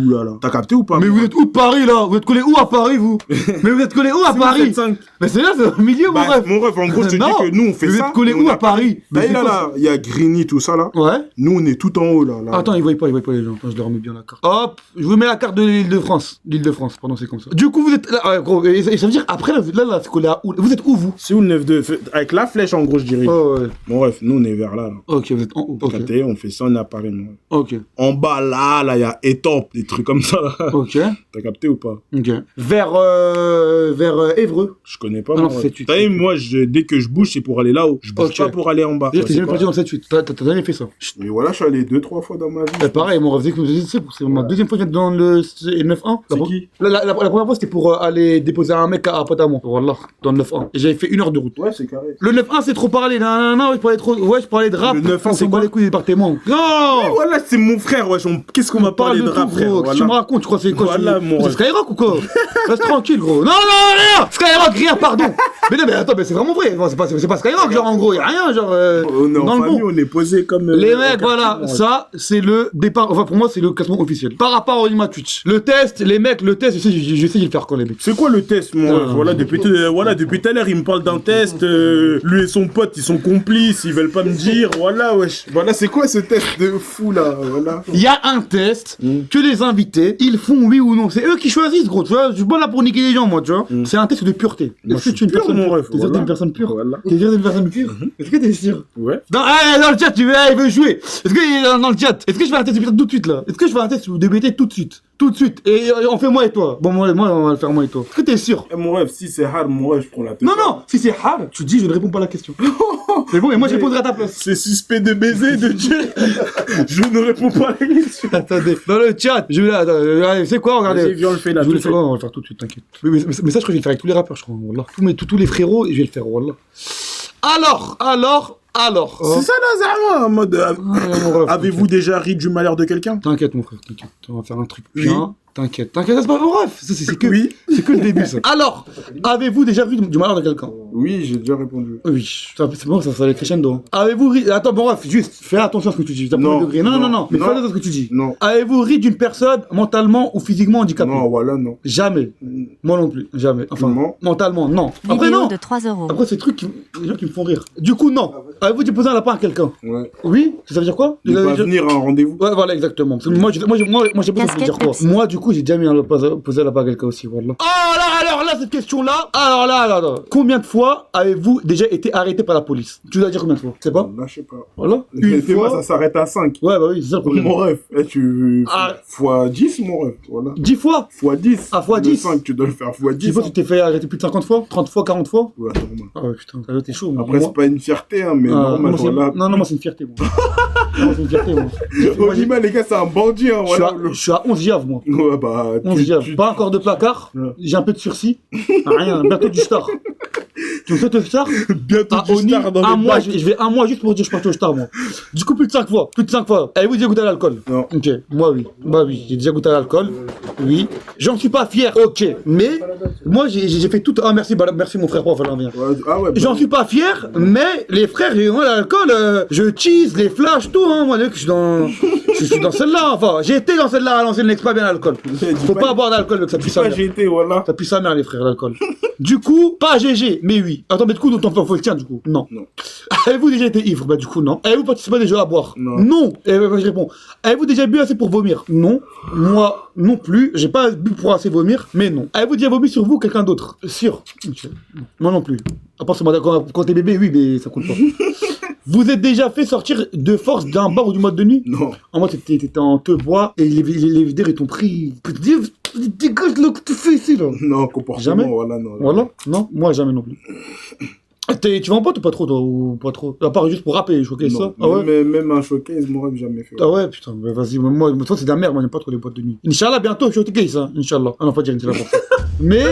là. T'as capté ou pas? Mais vous êtes où de Paris, là? Vous êtes collés où à Paris, vous? Mais vous êtes collés où à Paris? Mais c'est là, c'est au milieu, mon ref. Mon ref, en gros, je te dis que nous, on fait ça. Vous êtes collés où à Paris? Là, il y a Grigny, tout ça, là. Ouais. Nous, on est tout en haut, là. Attends, ils voient pas les gens. Attends, je leur remets bien la carte. Hop, je vous mets la carte de l'Île-de-France. L'Île-de-France, pardon, c'est comme ça. Du coup, vous êtes là, gros, et ça veut dire, après, là, c'est collé à où? Vous êtes où, vous? C'est où le 9-2? Avec la flèche, en gros, je dirais. Oh, ouais. Bon, bref, nous, on est vers là. Ok, vous êtes en haut. Okay. On fait ça, on est à Paris, moi. Ok. En bas, là, il y a Étampes, des trucs comme ça, là. Ok. T'as capté ou pas? Ok. Vers Évreux. Je connais pas, moi. T'as vu, moi, dès que je bouge, c'est pour aller là-haut. Je bouge pas pour aller en bas. T'es jamais parti dans le 7-8. T'as jamais fait ça. Mais voilà, je suis allé 2-3 fois dans ma vie. Pareil, mon rêve, c'est ma deuxième fois que je viens dans le 9-1. C'est qui? La première fois, c'était pour aller déposer un mec à Potamon. Voilà, dans le 9-1. Et j'avais fait 1 heure de route. Ouais, c'est carré. Le 9-1, c'est trop parler. Non, je parlais trop. Ouais, je parlais de rap. Le 9-1, c'est quoi les couilles des départements? Non! Voilà, c'est mon frère, wesh. Qu'est-ce qu'on va parler de rap, frère? Qu'est-ce que tu me racontes? Tu crois c'est quoi? Voilà, c'est Skyrock ou quoi? Reste tranquille, gros. Non, rien! Skyrock, rien, pardon! Mais non, mais attends, mais c'est vraiment vrai. C'est pas Skyrock, genre, en gros, y'a rien, genre. On est en famille, on est posé comme. Les mecs, voilà, ça, c'est le départ. Enfin, pour moi, c'est le classement officiel. Par rapport au Lima Twitch. Le test, les mecs, je sais, je vais le faire quand les mecs. C'est quoi le test, moi? Voilà, depuis tout à l'heure, il me parle d'un test. Lui et son pote, ils sont complices, ils veulent pas me dire. Voilà, wesh. Voilà, c'est quoi ce test de fou, là? Voilà. Il y a un test que les invités, ils font oui ou non. C'est eux qui choisissent, gros, tu vois. Je suis pas là pour niquer les gens, moi, tu vois. C'est un test de pureté. Est-ce que tu es une personne pure? T'es sûr d'une personne pure? T'es sûr d'une personne pure? Est-ce que t'es sûr? Ouais. Dans le chat, il veut jouer. Est-ce que dans le chat, est-ce que je fais un test de BT tout de suite, là? Est-ce que je fais un test de BT tout de suite? Tout de suite. Et on fait moi et toi. Bon, moi, on va le faire moi et toi. Est-ce que t'es sûr? Mon rêve, si c'est hard, mon rêve, je prends la tête. Non, si c'est hard, tu dis je ne réponds pas à la question. C'est bon, et moi je répondrai à ta place. C'est suspect de baiser, de dire je ne réponds pas à la question. Attendez, dans le chat, je vais là, c'est quoi, regardez. Viens, on le fait là. On va le faire tout de suite, t'inquiète. Mais ça, je crois que je vais le faire avec tous les rappeurs, je crois. Wallah. Tous les frérots, je vais le faire, wallah. Alors. C'est ça là, Zara, en mode. Avez-vous déjà ri du malheur de quelqu'un? T'inquiète, mon frère, t'inquiète. On va faire un truc bien. T'inquiète, c'est pas mon ref. C'est que le début, ça. Alors, avez-vous déjà ri du malheur de quelqu'un? Oui, j'ai déjà répondu. Oui, c'est bon, ça allait crescendo. Avez-vous ri... Attends, bon bref, juste, fais attention à ce que tu dis. Non, mais fais attention à ce que tu dis. Non. Avez-vous ri d'une personne mentalement ou physiquement handicapée? Non, voilà, non. Jamais. Moi non plus, jamais. Enfin, mentalement, non. Après, non. De 3 €. Après, c'est les gens qui me font rire. Du coup, non. Avez-vous déposé un lapin à quelqu'un? Ouais. Oui? Ça veut dire quoi? Ne pas venir à un rendez-vous. Ouais, voilà, exactement. Moi, j'ai pas ça veut dire quoi. Moi, du coup, j'ai déjà mis posé un lapin à quelqu'un aussi, voilà. Alors là, cette question-là. Alors là. Combien de fois avez-vous déjà été arrêté par la police? Tu dois dire combien de fois? C'est pas? Là, je sais pas. Voilà. Une fois, ça s'arrête à 5. Ouais, bah oui, c'est ça le problème. Mon ref. Fois 10, mon ref. Voilà. 10 fois? Fois 10. Ah, fois 10. 5, tu dois le faire fois 10. 10 fois, tu t'es fait arrêter plus de 50 fois? 30 fois, 40 fois? Ouais, normal. Ah ouais, putain, t'es chaud. Après, c'est pas une fierté, hein, mais normal. Voilà. Non, moi, c'est une fierté, moi. Non, c'est une fierté, moi. Olima, les gars, c'est un bandit, hein, voilà. Je suis à 11 giaves, moi. Ouais, bah. 11 giaves. Pas encore de placard. J'ai un peu de sursis. Rien, bientôt du star. Tu me souhaites au star? Bientôt du star dans un les mois, bacs. je vais un mois juste pour dire que je partais au star, moi. Du coup, plus de 5 fois. Plus de 5 fois. Avez-vous déjà goûté à l'alcool? Non. Ok, moi oui. Moi oui, j'ai déjà goûté à l'alcool. Oui. J'en suis pas fier. Ok. Mais, moi j'ai fait tout. Ah, merci, merci mon frère prof, alors viens. Ah ouais, J'en suis pas fier, mais les frères, moi l'alcool, je tease, les flashs, tout, hein. Moi, je suis dans. Je suis dans celle-là, enfin. J'ai été dans celle-là à l'ancienne, n'explique pas bien l'alcool. Faut pas boire d'alcool, donc ça pue sa mère. J'ai été, voilà. Ça pue sa mère, les frères, l'alcool. Du coup, pas GG, mais oui. Attends, mais du coup, faut le tien, du coup. Non. Avez-vous déjà été ivre? Bah, du coup, non. Avez-vous participé à des jeux à boire? Non. Je réponds. Avez-vous déjà bu assez pour vomir? Non. Moi, non plus. J'ai pas bu pour assez vomir, mais non. Avez-vous déjà vomi sur vous ou quelqu'un d'autre? Sûr. Okay. Moi non plus. À part moi, quand t'es bébé, oui, mais ça compte pas. Vous êtes déjà fait sortir de force d'un bar ou du mode de nuit? Non. En moi, t'étais en te bois et les videurs ils t'ont pris. Dégage là que tu fais ici là. Non, comportement, jamais. Voilà, non. Voilà? Non, moi jamais non plus. Tu vas en pote ou pas trop, toi? Ou pas trop? À part juste pour rapper, showcase ça? Ah ouais? Mais même un showcase, moi, j'ai jamais fait. Ah ouais, putain, mais vas-y, moi, toi, c'est de la merde, moi, j'aime pas trop les potes de nuit. Inch'Allah, bientôt, showcase, hein, Inch'Allah. Ah non, pas dire Inch'Allah pour ça. mais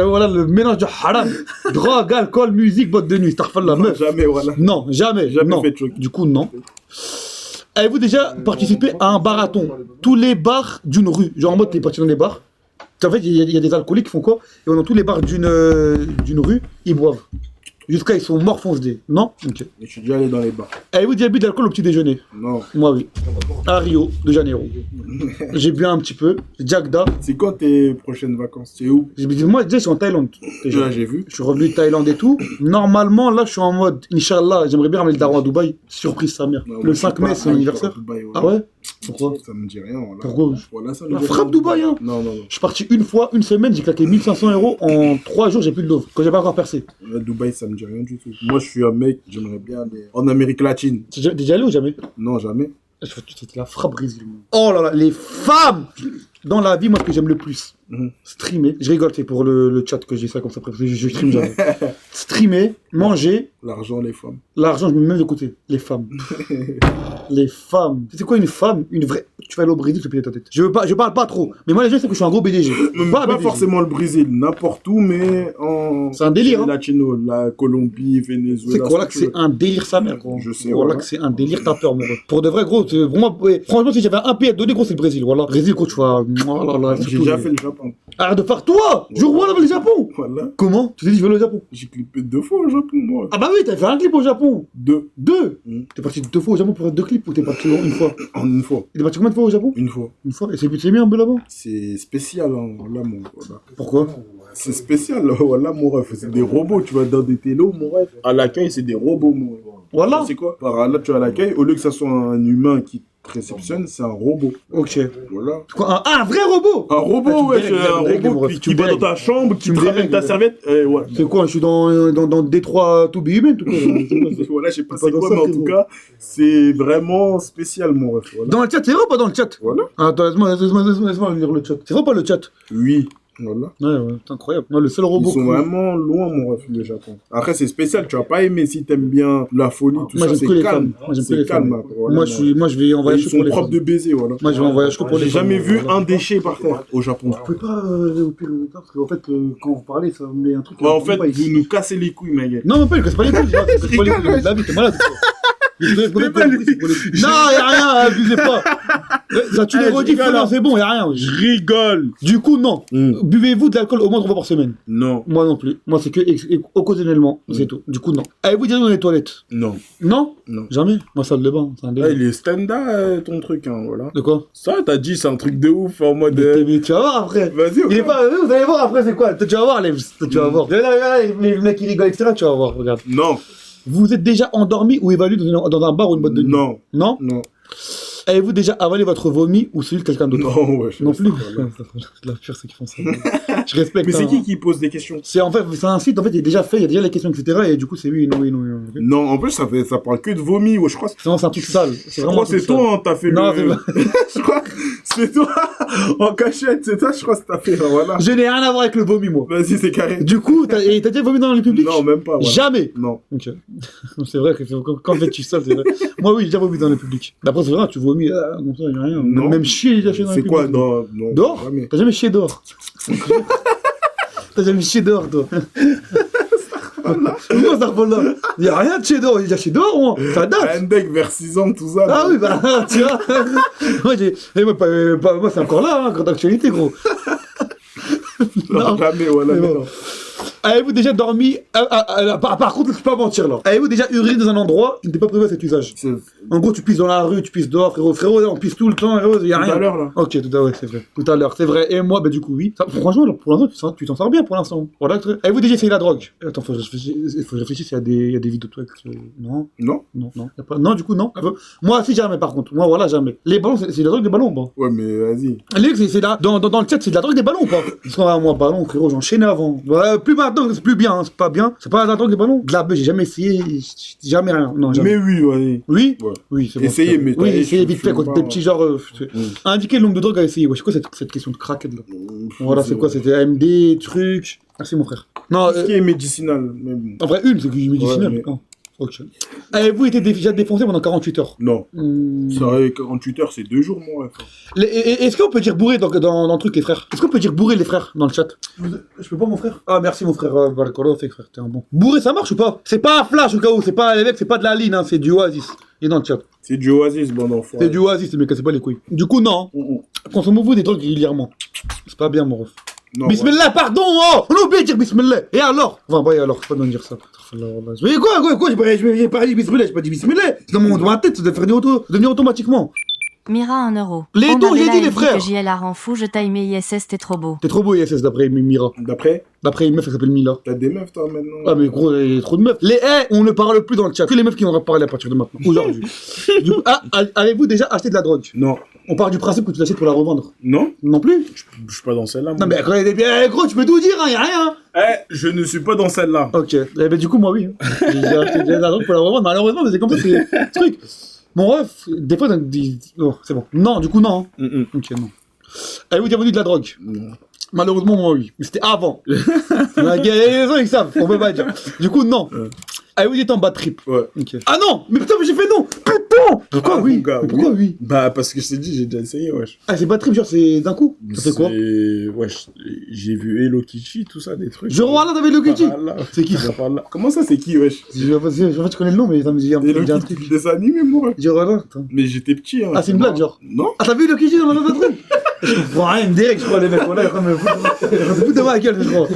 voilà, le mélange de haram, drogue, alcool, musique, boîte de nuit, starfallah, meuf. Jamais, voilà. Non, jamais. Jamais non. fait de showcase. Du coup, non. Avez-vous déjà participé à un marathon? Tous les bars d'une rue, genre en mode, t'es parti dans les bars. En fait, il y a des alcooliques qui font quoi? Et dans tous les bars d'une rue, ils boivent. Jusqu'à ils sont morts foncés. Non? Ok. Je suis déjà allé dans les bars. Avez-vous déjà bu de l'alcool au petit déjeuner? Non. Moi oui. À Rio de Janeiro. J'ai bu un petit peu. Jagda. C'est quand tes prochaines vacances? C'est où? Moi déjà je suis en Thaïlande. Déjà j'ai vu. Je suis revenu de Thaïlande et tout. Normalement là je suis en mode Inch'Allah, j'aimerais bien ramener le daron à Dubaï. Surprise sa mère. Non, le 5 mai c'est mon anniversaire. Dubaï, ouais. Ah ouais? Pourquoi? Ça me dit rien. Voilà. Pourquoi? Voilà, ça la frappe Dubaï hein. Non. Je suis parti une fois, une semaine, j'ai claqué 1500 € en 3 jours, j'ai plus de l'offre. Quand j'ai pas encore percé. Dubaï ça me dit rien du tout. Moi je suis un mec, j'aimerais bien aller en Amérique latine. T'es déjà allé ou jamais? Non, jamais. C'était la frappe Brésil. Oh là là, les femmes! Dans la vie, moi, ce que j'aime le plus, streamer. Je rigole, c'est pour le chat que j'ai ça comme ça, je stream jamais. Streamer, manger. L'argent, les femmes. L'argent, je mets même de côté. Les femmes. Les femmes. C'est quoi une femme? Une vraie. Tu vas aller au Brésil, tu payes ta tête. Je parle pas trop. Mais moi, les gens, c'est que je suis un gros BDG. Pas forcément le Brésil, n'importe où, mais en. C'est un délire. Hein. Latino, la Colombie, Venezuela. C'est quoi là que c'est un délire, sa mère, gros. Je sais. Voilà que c'est un délire, t'as peur, mon gros. Pour de vrai, gros, pour moi, franchement, si j'avais un pays à te donner, gros, c'est le Brésil. Voilà. Brésil, gros, tu vas. Oh là là, j'ai déjà fait le Japon. Arrête de faire toi! Je vois là le Japon! Voilà. Comment? Tu t'es dit, je vais aller au Japon? J'ai clippé 2 fois au Japon, moi. Ah bah oui, t'as fait un clip au Japon! 2. T'es parti 2 fois au Japon pour faire 2 clips ou t'es parti une fois? En une fois. T'es parti combien de fois au Japon? Une fois. Une fois? Et c'est bien un peu là-bas? C'est spécial, hein, là, mon voilà. Pourquoi? C'est spécial, voilà, mon ref. C'est des robots, tu vas dans des télos, mon ref. À l'accueil, c'est des robots, mon ref. Voilà. C'est quoi? Par là, tu vas à l'accueil, au lieu que ça soit un humain qui réceptionne, c'est un robot. Ok. Voilà. Quoi, un vrai robot? Un robot, ouais, c'est un robot qui va dans ta chambre, qui te ramène ta serviette. Ouais. C'est quoi? Je suis dans Détroit to be human, tout cas. Voilà, je sais pas c'est quoi, mais en tout cas, c'est vraiment spécial, mon ref. Voilà. Dans le chat, c'est vrai ou pas dans le chat? Voilà. Attends, laisse-moi lire le chat. C'est vrai ou pas le chat? Oui. Voilà. Ouais, c'est incroyable. Non, le seul robot. Ils sont vraiment loin, mon ref, le Japon. Après, c'est spécial, tu vas pas aimer si t'aimes bien la folie, tout moi, ça, c'est calme. Moi, j'aime que les calme. femmes. Voilà, moi, je vais en voyage que pour les femmes. Ils sont propres de baiser, voilà. Moi, je vais en voyage que pour les femmes. J'ai jamais vu un déchet par terre au Japon. Vous pouvez pas au pire parce qu'en fait, quand vous parlez, ça me met un truc. Ouais, en fait, vous nous cassez les couilles, ma gueule. Non, mais pas, il casse pas les couilles. Il casse pas les couilles. La vie, t'es malade. Non, y'a rien, abusez pas. Ça tue les rediffs, non, c'est bon, y'a rien. Je rigole. Du coup, non. Buvez-vous de l'alcool au moins 3 fois par semaine? Non. Moi non plus. Moi, c'est que occasionnellement, c'est tout. Du coup, non. Avez-vous déjà dans les toilettes? Non. Non? Non. Jamais. Moi, salle de bain, c'est un délire. Il est stand-up, ton truc, hein, voilà. De quoi? Ça, t'as dit, c'est un truc de ouf, en mode. Mais tu vas voir après. Vas-y, il est pas. Vous allez voir après, c'est quoi? Tu vas voir, tu vas voir. Les mecs qui rigolent, etc., tu vas voir, regarde. Non. Vous êtes déjà endormi ou évalué dans un bar ou une boîte de nuit? Non. Non? Non. Avez-vous déjà avalé votre vomi ou celui de quelqu'un d'autre? Non, ouais. Non plus. C'est la pure, ceux qui font ça. Je respecte. Mais c'est qui pose des questions? C'est en fait, c'est un site, en fait, il est déjà fait, il y a déjà les questions, etc. Et du coup, c'est oui, non. Non, en plus, ça parle que de vomi, ouais, je crois. Non, c'est un truc sale. Je crois que c'est toi, hein, t'as fait non, le. Je crois que c'est toi, en cachette, c'est toi, je crois que t'as fait, voilà. Je n'ai rien à voir avec le vomi, moi. Vas-y, c'est carré. Du coup, t'as déjà vomi dans le public? Non, même pas. Voilà. Jamais. Non. Ok. C'est vrai que quand tu es seul, c'est vrai. Moi, oui, j'ai déjà vomi dans le public. D'après, c'est vrai, tu vomis, comme ça, il n'y a rien. Non. Même chier, j'ai chié dans le public. C'est quoi? Non. Dehors? T'as jamais chié dehors? T'as jamais chié dehors, toi? Pourquoi Starfall-là? Il y a rien de chez dehors, il y a chez dehors, moi. Ça date. Un deck vers 6 ans, tout ça. Ah oui, bah, tu vois. Moi, c'est encore là, hein, grande actualité, gros. Non, jamais, voilà. Non. Avez-vous déjà dormi... par contre, je peux pas mentir, là. Avez-vous déjà uriné dans un endroit qui n'était pas prévu à cet usage? En gros, tu pisses dans la rue, tu pisses dehors, frérot, on pisse tout le temps, frérot, y a rien. Tout à l'heure, là. Ok, tout à l'heure, c'est vrai. Tout à l'heure, c'est vrai. Et moi, bah du coup, oui. Ça, franchement, pour l'instant, tu t'en sors bien, pour l'instant. Voilà. Avez-vous déjà essayé la drogue? Attends, faut que je réfléchisse, il y a des vidéos de toi. Non. Non. Non, du coup, non. Moi, si, jamais, par contre. Moi, voilà, jamais. Les ballons, c'est de la drogue des ballons, bon. Ouais, mais vas-y. C'est là, dans le chat, c'est de la drogue des ballons ou pas? Parce que moi, ballon, frérot, j'enchaînais avant. Ouais, plus maintenant, c'est plus bien, hein, c'est pas bien. C'est pas la drogue des ballons. De la bœuf, j'ai jamais essayé, jamais rien. Non, jamais. Mais oui, ouais. Oui? Ouais. Oui, c'est bon. Essayez, mais oui, essayez vite fait, quand des petits genre. Indiquez le nombre de drogues à essayer. Ouais, c'est quoi cette question de craquette là? Voilà, c'est quoi? C'était AMD, truc. Merci mon frère. Non, ce qui est médicinal. Même. En vrai, c'est que médicinal. Ouais, mais... oh. Ok. Avez-vous été déjà défoncé pendant 48 heures? Non. Ça va, 48 heures, c'est 2 jours, moi. Est-ce qu'on peut dire bourré dans le truc, les frères? Est-ce qu'on peut dire bourré, les frères, dans le chat? Je peux pas, mon frère? Ah, merci, mon frère. Balcolo, fait frère, t'es un bon. Bourré, ça marche ou pas? C'est pas un flash, au cas où. C'est pas, les mecs, c'est pas de la ligne, hein, c'est du Oasis. Et dans le chat. C'est du Oasis, bon enfant. C'est du Oasis, mais cassez pas les couilles. Du coup, non. Consommez-vous des drogues régulièrement. C'est pas bien, mon ref. Non, Bismillah, ouais. Pardon, oh. On a oublié de dire Bismillah. Et alors? Enfin, bah, et alors, faut pas me dire ça. Mais quoi? J'ai pas dit Bismillah, j'ai pas dit Bismillah. C'est dans ma tête, ça doit faire devenir automatiquement. Mira 1 euro. Les dons, j'ai dit les frères. JL a rend fou, je taille mes ISS, t'es trop beau. T'es trop beau ISS d'après Mira. D'après une meuf, elle s'appelle Mila. T'as des meufs toi maintenant? Ah mais gros, il y a trop de meufs. On ne parle plus dans le chat. Que les meufs qui vont parler à partir de maintenant. Aujourd'hui. Avez-vous déjà acheté de la drogue? Non. On part du principe que tu l'achètes pour la revendre. Non. Non plus? Je suis pas dans celle-là. Non mais quand il est bien gros, tu peux tout dire, hein, y a rien. Je ne suis pas dans celle-là. Ok. Eh ben du coup moi oui. J'ai acheté de la drogue pour la revendre. Malheureusement, mais c'est comme ça, c'est le truc. Mon ref, des fois, oh, c'est bon. Non, du coup, non. Ok, non. Avez-vous déjà vendu de la drogue? Non. Malheureusement, moi, oui. Mais c'était avant. Il y a des gens qui savent, on peut pas dire. Du coup, non. Avez-vous été en bad trip? Ouais. Okay. Ah non! Mais putain, mais j'ai fait non! Putain! Pourquoi oui? Gars, pourquoi oui? Bah, parce que je t'ai dit, j'ai déjà essayé, wesh. Ah, c'est bad trip, genre, c'est d'un coup? Ça fait quoi? Wesh, j'ai vu Hello Kitty, tout ça, des trucs. Je vois là, t'avais Hello Kitty? C'est qui ça? Comment ça, c'est qui, wesh? En fait, je connais le nom, mais ça me dit un truc. Kitty, des animés, moi. Genre là, mais j'étais petit, hein. Ah, c'est une blague, genre? Non. Ah, t'as vu Hello Kitty dans le truc? Je comprends rien, direct, je crois, les mecs. Voilà, comme foutre de ma gueule, je crois.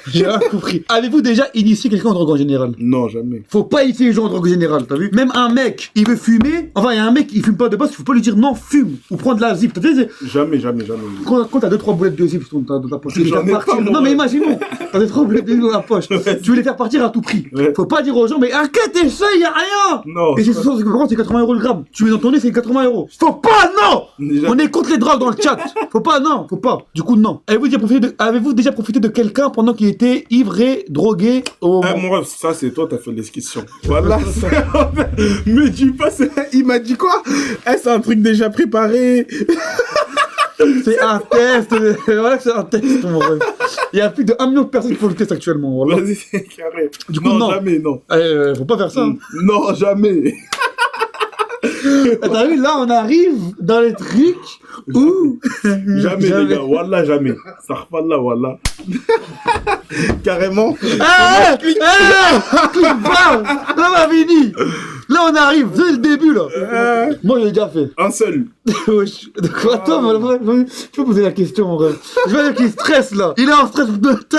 J'ai rien compris. Avez-vous déjà initié quelqu'un en drogue en général? Non, jamais. Faut pas initier les gens en drogue en général, t'as vu? Même un mec, il veut fumer. Enfin, il y a un mec, il fume pas de base, faut pas lui dire non, fume. Ou prendre la zip. Jamais. Quand t'as 2-3 boulettes de zip dans ta poche, j'en ai pas, non, mais imaginons, t'as 2-3 boulettes de zip dans la poche. Tu veux les faire partir à tout prix. Faut pas dire aux gens, mais inquiète, essaye, y'a rien. Non. Et c'est 80 € le gramme. Tu mets dans ton nez, c'est 80 €. Faut pas, non! On est contre les drogues dans le chat. Faut pas. Du coup, non. Avez-vous déjà profité de quelqu'un pendant qu'il était ivré, drogué au moment? Moi, ça, c'est toi, t'as fait les questions. Voilà. Me dis pas, il m'a dit quoi? C'est un truc déjà préparé. C'est un test. Voilà, c'est un test, mon rêve. Il y a plus de 1 million de personnes qui font le test actuellement. Voilà. Vas-y, c'est carré. Du coup, non. Jamais, non. Faut pas faire ça. Hein. Non, jamais. T'as vu, là, on arrive dans les trucs où... Jamais, les gars. Wallah, jamais. Ça repart là, wallah. Carrément. Clic bam. Là, ma fini. Là, on arrive. C'est le début, là. Moi, j'ai déjà fait. Un seul. Attends, tu peux poser la question, mon rêve. Je vois qu'il stresse, là. Il est en stress de temps.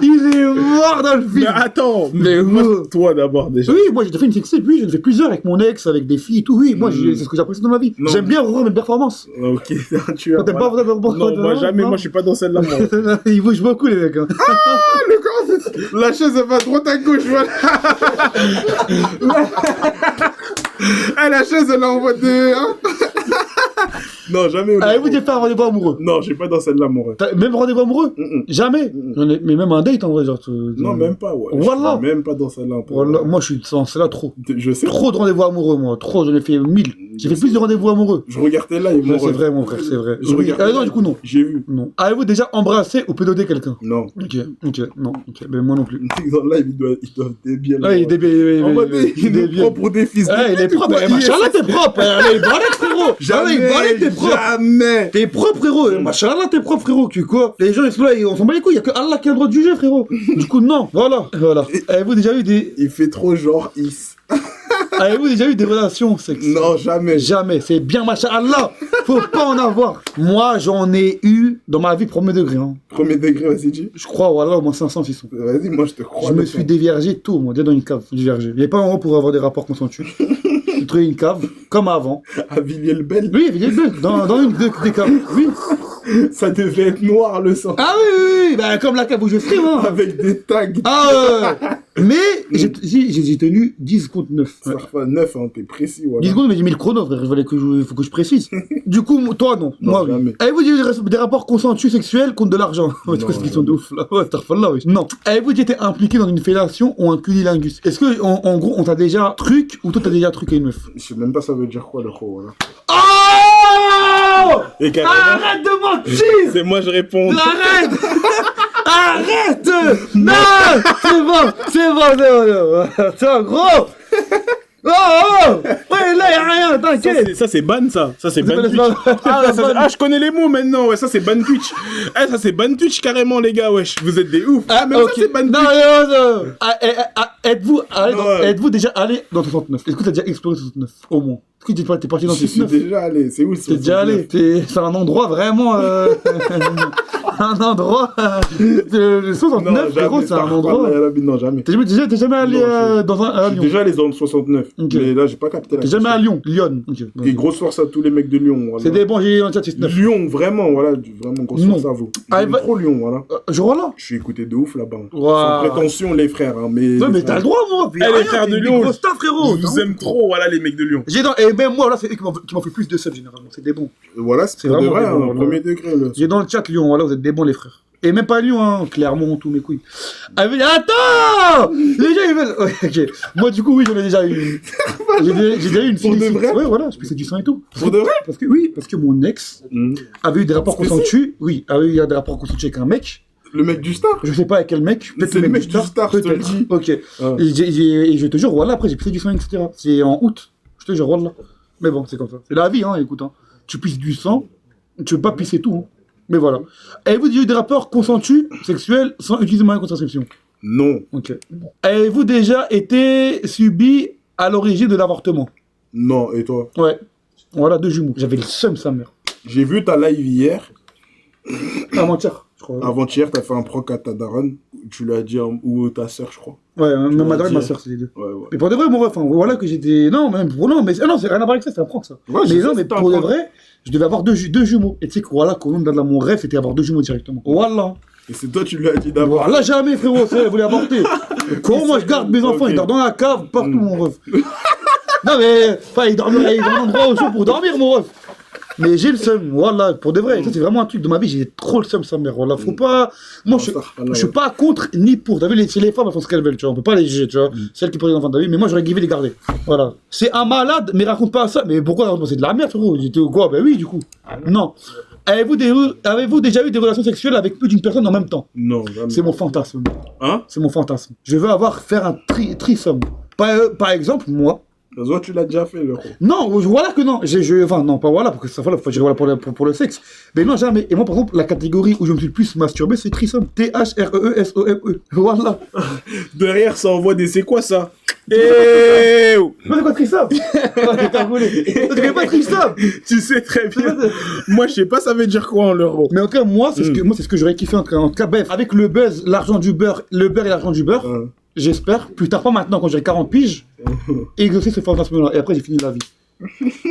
Il est mort dans le film. Mais attends, mais moi, toi d'abord déjà. Oui, moi j'ai déjà fait une sextape, oui, j'en ai fait plusieurs avec mon ex, avec des filles et tout, oui, moi c'est ce que j'apprécie dans ma vie. J'aime bien revoir mes performances. Ok, tu as. Pas non, moi jamais, moi je suis pas dans celle-là, moi. Ils bougent beaucoup les mecs. Hein. Ah, le corps, la chaise elle va à droite à gauche, voilà. La chaise elle envoie de. Hein. Non, jamais. Avez-vous déjà fait un rendez-vous amoureux? Non, j'ai pas dans celle-là, mon rêve. Même rendez-vous amoureux? Jamais. Mais même un date en vrai, genre. Non, même pas, ouais. Voilà. Même pas dans celle-là. Voilà. Moi, je suis dans celle-là trop. Je sais. Trop de rendez-vous amoureux, moi. Trop, j'en ai fait 1000. J'ai fait plus de rendez-vous amoureux. Je regardais là, ils m'ont. C'est vrai, mon frère, c'est vrai. Non, du coup, non. J'ai vu. Non. Avez-vous déjà embrassé ou pédodé quelqu'un? Non. Ok, non. Ok, ben moi non plus. Dans le live, ils doivent débier. Ah, il est débié. En mode, il est propre pour des fils. Ah, il est propre. Machallah, t'es propre. Il est balèque, frérot. Jamais. Il est balèque, t'es propre. propre. Jamais. T'es propre, frérot. Machallah, t'es propre, frérot. Tu quoi? Les gens, ils sont là, on s'en bat les couilles. Y'a que Allah qui a le droit de juger, frérot. Du coup, non. Voilà. Avez-vous déjà eu des... Il fait trop genre is. Avez-vous déjà eu des relations sexuelles? Non, jamais. Jamais. C'est bien, machallah. Faut pas en avoir. Moi, j'en ai eu dans ma vie premier degré. Hein. Premier degré, vas-y, dis. Je crois, voilà, au moins 500, 600. Vas-y, moi, je te crois. Je me suis déviergé tout, moi, dans une cave, déviergé. Il n'y avait pas un moment pour avoir des rapports consentus. J'ai trouvé une cave, comme avant. À Villiers-le-Bel? Oui, Villiers-le-Bel, dans une des caves. Oui. Ça devait être noir, le sang. Ah oui, bah, comme la cave où je fais, moi. Avec des tags. Ah mais j'ai tenu 10 secondes 9. Ça fait 9, hein, t'es précis, voilà. 10 secondes, mais j'ai mis le chrono, frère. Faut que je précise. Du coup, toi, non. Moi, oui. Avez-vous dit des rapports consentus sexuels contre de l'argent? Ouais, c'est quoi cette question de ouf, là? Ouais, là, oui. Non. Avez-vous été impliqué dans une fellation ou un cunilingus? Est-ce que, en gros, on t'a déjà truc, ou toi t'as déjà truqué une meuf? Je sais même pas ça veut dire quoi, le gros, voilà. Oh! Et arrête de mentir! C'est moi, je réponds. Arrête! Arrête! Non! C'est bon. C'est un gros! Oh! Ouais, là, y'a rien, t'inquiète! Ça, c'est ban, ça. Ça, c'est ban Twitch. Je connais les mots maintenant, ouais. Ça, c'est ban Twitch. Ça, c'est ban Twitch carrément, les gars, wesh. Vous êtes des ouf. Ah, même okay. Ça, c'est ban Twitch. Non. Êtes-vous déjà allé dans 69? Est-ce que t'as déjà exploré 69? Au moins. Est-ce que t'es parti dans 69? Je suis déjà allé. C'est où, 69? T'es déjà allé. C'est un endroit vraiment... un endroit... Le 69, frérot, c'est un endroit... Non, jamais. T'es jamais allé dans un... à Lyon? Je suis déjà allé dans le 69. Okay. Mais là, j'ai pas capté la... T'es jamais à Lyon? Lyon. Okay. Et grosse force à tous les mecs de Lyon. Voilà. C'est des bons, j'ai dans le chat 69. Lyon, vraiment, voilà. Vraiment grosse force à vous. J'aime trop Lyon, voilà. Je vois là. Je suis écouté de ouf là-bas. Sans prétention, les frères. Hein, mais ouais, mais t'as le droit, moi. Les frères de Lyon. Frérot. Je vous aime trop, voilà, les mecs de Lyon. Et même moi, là, c'est eux qui m'ont fait plus de subs, généralement. C'est des bons. Voilà, c'est vraiment vrai, hein, premier degré. J'ai dans le chat Lyon, voilà, vous êtes des bons, les frères. Et même pas Lyon, hein, Clermont, tous mes couilles. Attends! Les gens, ils veulent... Ok. Moi, du coup, oui, j'en ai déjà eu. J'ai déjà eu une fille. Pour de vrai? Ouais, voilà, je fais du sang et tout. Pour de vrai? Parce que mon ex avait eu des rapports consentus. Oui, avait eu des rapports consentus avec un mec. Le mec du Star? Je sais pas avec quel mec. Peut-être le mec du Star, je te le dis. Ok. Et je te jure, voilà, après, j'ai pissé du sang, etc. C'est en août. Je te jure, voilà. Mais bon, c'est comme ça. C'est la vie, hein, écoute. Hein. Tu pisses du sang, tu veux pas pisser tout, hein. Mais voilà. Avez-vous déjà eu des rapports consentus sexuels sans utiliser moyen de contraception? Non. Ok. Avez-vous déjà été subi à l'origine de l'avortement? Non, et toi? Ouais. Voilà, 2 jumeaux. J'avais le seum, sa mère. J'ai vu ta live hier. Avant-hier, je crois. Avant-hier, t'as fait un proc à ta daronne. Tu l'as dit, ou ta soeur, je crois. Ouais, même ma daronne et ma soeur, c'est les deux. Ouais. Mais pour de vrai, mon ref, voilà que j'étais... Non, même pour... Non, mais c'est rien à voir avec ça, c'est un prank, ça. Ouais, mais non, mais pour de vrai... Je devais avoir deux jumeaux. Et tu sais que voilà, quand même, dans mon rêve, c'était avoir 2 jumeaux directement. Voilà. Et c'est toi, tu lui as dit d'abord. Voilà, jamais, frérot, elle voulait avorter. Comment moi je garde mes enfants? Ils dorment dans la cave, partout, mon ref. Non, mais, enfin, ils dorment dans un endroit au chaud pour dormir, mon ref. Mais j'ai le seum, voilà, pour de vrai. Ça, c'est vraiment un truc de ma vie, j'ai trop le seum, sa mère. Voilà, faut pas. Moi, je suis pas contre ni pour. T'as vu, c'est les femmes, elles font ce qu'elles veulent, tu vois. On peut pas les juger, tu vois. Celles qui prennent les enfants de la vie, mais moi, j'aurais kiffé les garder. Voilà. C'est un malade, mais raconte pas ça. Mais pourquoi? C'est de la merde, frérot. J'étais quoi? Ben oui, du coup. Non. Avez-vous déjà eu des relations sexuelles avec plus d'une personne en même temps? Non, jamais. C'est mon fantasme. Hein? C'est mon fantasme. Je veux faire un threesome. Par exemple, moi. Toi, tu l'as déjà fait, le gros. Non, voilà que non. Enfin, non, pas voilà, parce que ça faut dire voilà pour le sexe. Mais non, jamais. Et moi, par exemple, la catégorie où je me suis le plus masturbé, c'est threesome. T-H-R-E-E-S-O-M-E. Voilà. Derrière, ça envoie des. C'est quoi ça? Mais c'est quoi threesome? T'as roulé. Tu connais pas threesome? Tu sais très bien. Moi, je sais pas, ça veut dire quoi en l'euro. Mais en tout cas, moi, c'est ce que j'aurais kiffé en tout cas. Bref, avec le buzz, l'argent du beurre, le beurre et l'argent du beurre. J'espère, plus tard, pas maintenant, quand j'aurai 40 piges, exaucer ce fantasme-là. Et après, j'ai fini la vie.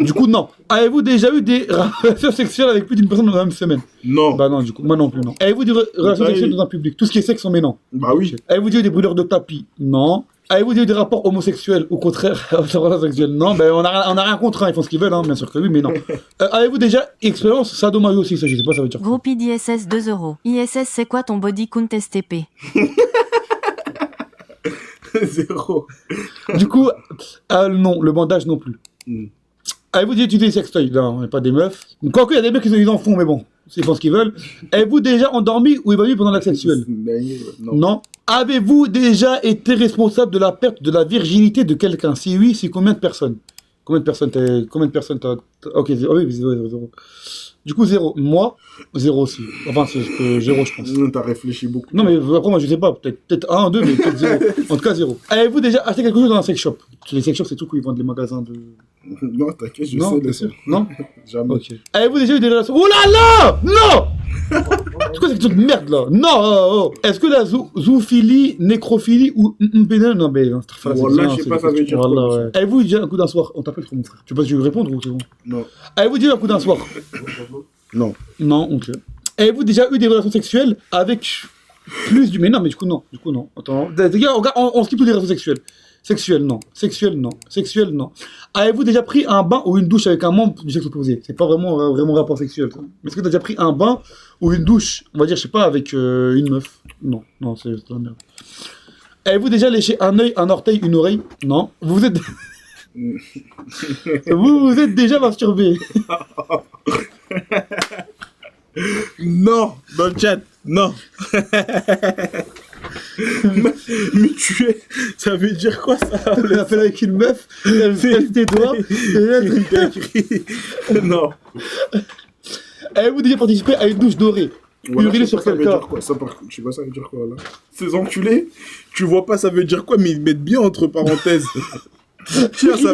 Du coup, non. Avez-vous déjà eu des relations sexuelles avec plus d'une personne dans la même semaine? Non. Bah non, du coup, moi non plus, non. Avez-vous des relations sexuelles dans un public? Tout ce qui est sexe, on met non. Bah oui. Avez-vous déjà eu des brûleurs de tapis? Non. Avez-vous déjà eu des rapports homosexuels? Au contraire, relations sexuelles? Non, ben on a rien contre, hein. Ils font ce qu'ils veulent, hein. Bien sûr que oui, mais non. Avez-vous déjà expérience sadomaso aussi? Ça, je sais pas, ça veut dire quoi. Groupie d'ISS 2 €. ISS, c'est quoi ton body count STP? 0. Du coup, non, le bandage non plus. Avez-vous déjà utilisé des sextoys? Non, pas des meufs. Quoique, il y a des mecs qui en font, mais bon, ils font ce qu'ils veulent. Avez-vous déjà endormi ou évanoui pendant l'acte sexuel? Non. Avez-vous déjà été responsable de la perte de la virginité de quelqu'un? Si oui, c'est combien de personnes? Combien de personnes t'as... Ok, 0. Oui, 0. Du coup, 0. Moi, 0 aussi. Enfin, c'est 0, je pense. Non, t'as réfléchi beaucoup. Non, mais après, moi, je sais pas. Peut-être 1, 2, mais peut-être 0. En tout cas, 0. Avez-vous déjà acheté quelque chose dans un sex shop? Les sex shops, c'est tout où ils vendent les magasins de... Non, t'inquiète, je non, sais. bien sûr. Non. Jamais. Ok. Avez-vous déjà eu des relations... Oh là là! Non! C'est quoi cette question de merde, là? Non, Est-ce que la zoophilie, nécrophilie ou pénal? Non, mais... Voilà, je sais pas, ça veut dire quoi. Ouais. Avez-vous déjà un coup d'un soir? On t'appelle, mon frère. Tu penses que je vais répondre ou c'est bon? Non. Avez-vous déjà un coup d'un soir? Non. Non, ok. Avez-vous déjà eu des relations sexuelles avec plus du... Mais non, mais du coup, non. Attends. Les gars, on skip tous les relations sexuelles. Sexuel, non. Avez-vous déjà pris un bain ou une douche avec un membre du sexe opposé? C'est pas vraiment rapport sexuel. Ça. Mais est-ce que t'as déjà pris un bain ou une douche, on va dire, je sais pas, avec une meuf? Non, c'est de la merde. Avez-vous déjà léché un œil, un orteil, une oreille? Non. Vous êtes déjà masturbé? Non, dans le chat, non. Mais tuer, ça veut dire quoi ça? Tu l'as fait avec une meuf, elle fait tes doigts, non. Avez-vous déjà participé à une douche dorée? Voilà, Uriné sur quel cas? Je sais pas ça veut dire quoi là. Ces enculés, tu vois pas ça veut dire quoi, mais ils mettent bien entre parenthèses. Tiens, ça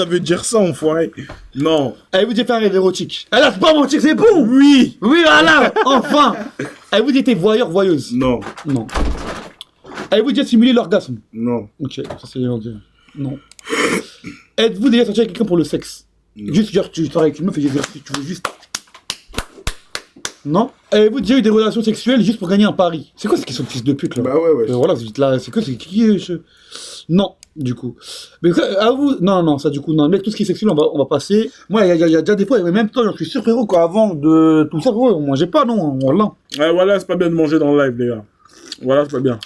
veut dire ça, enfoiré. Non. Avez-vous déjà fait un rêve érotique? Elle a pas mentir, c'est bon. Oui, voilà, enfin. Avez-vous déjà été voyeur, voyeuse? Non. Avez-vous déjà simulé l'orgasme? Non. Ok, ça c'est... Non. Êtes-vous déjà sorti avec quelqu'un pour le sexe? Non. Juste, genre, tu sors avec une meuf et tu veux juste... Non. Avez-vous déjà eu des relations sexuelles juste pour gagner un pari? C'est quoi cette question de fils de pute là? Bah ouais. Voilà, c'est quoi, c'est qui Non, du coup. Mais ça, à vous, non, ça du coup, non. Mec, tout ce qui est sexuel, on va passer. Moi, il y a déjà des fois, même temps, je suis sûr, frérot, qu'avant de tout ça, frérot, on mangeait pas, non, voilà. Ouais, voilà, c'est pas bien de manger dans le live, les gars. Voilà, c'est pas bien.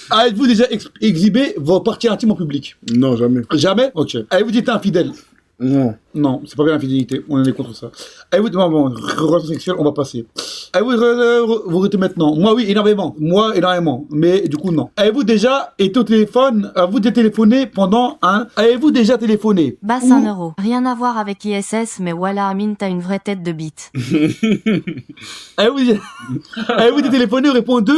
Avez-vous déjà exhibé vos parties intimes en public? Non, jamais. Jamais? Ok. Avez-vous été infidèle? Non, c'est pas bien l'infidélité, on est contre ça. Avez-vous relation sexuelle, on va passer. Avez-vous vous arrêtez maintenant? Moi oui, énormément. Mais du coup non. Avez-vous déjà été au téléphone? Avez-vous déjà téléphoné pendant un... Avez-vous déjà téléphoné? Basse 1 euro. Rien à voir avec ISS, mais voilà Amine, t'as une vraie tête de bite. Avez-vous déjà téléphoné ou répondu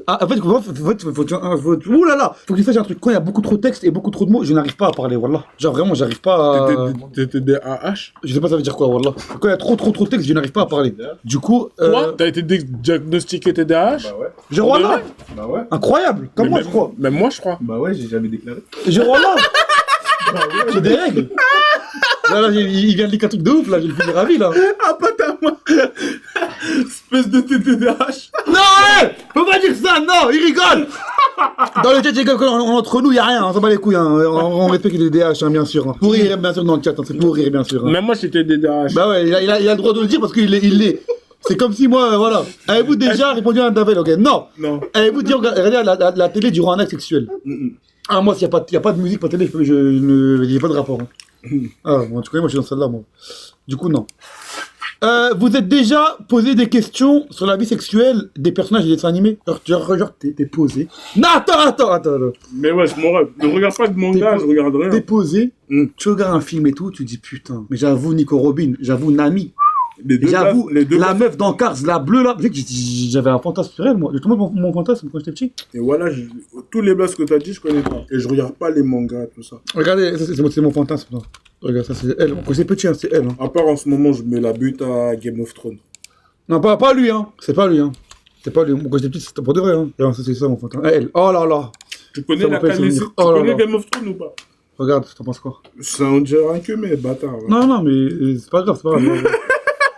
à... En fait, ouh là là, faut que tu fasses un truc. Quand il y a beaucoup trop de texte et beaucoup trop de mots, je n'arrive pas à parler, voilà. Genre vraiment, j'arrive pas à... T'étais des AH? Je sais pas ça veut dire quoi, wallah. Quand il y a trop de texte, je n'arrive pas à parler. Du coup... Quoi? T'as été diagnostiqué TDAH? Bah ouais. Genre wallah. Bah ouais. Incroyable, comme moi je crois. Même moi je crois. Bah ouais, j'ai jamais déclaré. Genre wallah. J'ai des règles. Là, il vient de lire un truc de ouf, là, je le fais ravi, là. Ah, pas à moi. Espèce de TDAH. Non, faut pas dire ça, non, il rigole. Dans le chat, entre nous, il y a rien, on s'en bat les couilles, hein. On respecte les DH, hein, bien sûr. Pour rire, bien sûr, dans le chat, hein. C'est pour rire, bien sûr. Hein. Même moi, c'était DH. Bah ouais, il a le droit de le dire parce qu'il l'est. C'est comme si moi, voilà. Avez-vous déjà répondu à un appel, ok? Non. Avez-vous dit regarder la télé durant un acte sexuel? Ah, moi, s'il n'y a pas de musique, pas de télé, j'ai pas de rapport. Hein. Ah, bon, tu connais, moi, je suis dans celle-là, moi. Du coup, non. Vous êtes déjà posé des questions sur la vie sexuelle des personnages des dessins animés? Genre, t'es posé. Non, attends. Mais ouais, je m'en rêve. Ne regarde pas de manga, je regarde rien. T'es posé, tu regardes un film et tout, tu dis putain. Mais j'avoue Nico Robin, j'avoue Nami. J'avoue, la meuf dans Cars, la bleue là, j'avais un fantasme sur elle, moi. J'ai tombé mon fantasme quand j'étais petit. Et voilà, tous les blagues que t'as dit, je connais pas. Et je regarde pas les mangas, tout ça. Regardez, c'est mon fantasme. Là. Regarde, ça c'est elle. Quand c'est petit, hein, c'est elle. Hein. À part en ce moment, je mets la butte à Game of Thrones. Non, pas lui, hein. C'est pas lui, hein. Quand j'étais petit, c'était pas de vrai, hein. Non, c'est ça mon fantasme. Elle. Oh là là. Tu connais Game of Thrones ou pas? Regarde, t'en penses quoi? Ça en dirait un que, mais bâtard. Ouais. Non, mais c'est pas grave, c'est pas grave.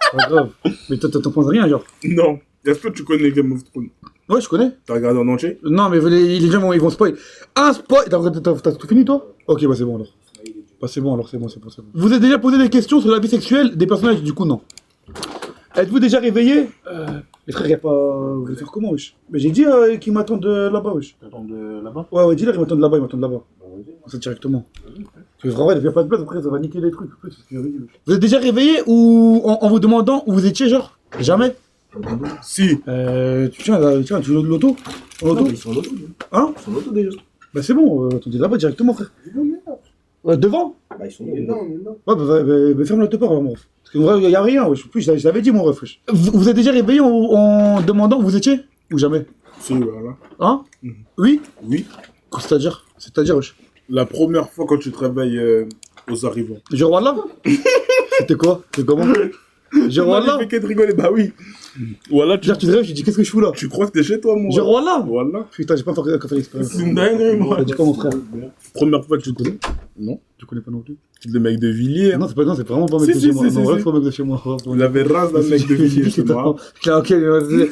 C'est pas grave. Mais t'en penses rien, genre? Non. Est-ce que tu connais Game of Thrones? Ouais, je connais. T'as regardé en entier? Non, mais les gens ils vont spoil. Un spoil. T'as tout fini, toi? Ok, bah c'est bon alors. Bah c'est bon. Vous avez déjà posé des questions sur la vie sexuelle des personnages? Du coup, non. Êtes-vous déjà réveillé? Les frères, y'a pas... Vous voulez faire comment, wesh? Mais j'ai dit qu'ils m'attendent là-bas, wesh. T'attendent là-bas? Ouais, dis-leur qu'ils m'attendent là-bas, On sait directement. Parce que vrai, il n'y a pas de place, après ça va niquer les trucs. Vous êtes déjà réveillé ou en vous demandant où vous étiez, genre? Jamais? Si. Tu joues de l'auto? En auto? Ils sont en auto. Hein? Ils sont en auto déjà. Bah c'est bon, attendez là-bas directement, frère. Devant? Bah ils sont énormes. Ouais, bah ferme la topeur, mon ref. Parce que vrai, y a rien, wesh. Plus, je l'avais dit, mon ref, wesh. Vous êtes déjà réveillé en demandant où vous étiez? Ou jamais? Si, voilà. Hein? Oui? Oui. C'est-à-dire? C'est-à-dire, wesh. La première fois quand tu te réveilles aux arrivants. Genre, voilà? C'était quoi? C'était comment? Genre, voilà? Il fait que de rigoler, bah oui. Voilà, tu te réveilles, je dis, qu'est-ce que je fous là? Tu crois que t'es chez toi, mon genre, voilà? Voilà. Putain, j'ai pas fait l'expérience. C'est une dinguerie, moi. T'as dit quoi, mon frère? Première fois que tu connais? Non. Tu connais pas non plus? C'est le mec de Villiers. Non, c'est vraiment pas un mec de chez moi. Non, c'est pas un mec de chez moi. Il avait race d'un mec de Villiers, c'est moi. Ok, vas-y. 2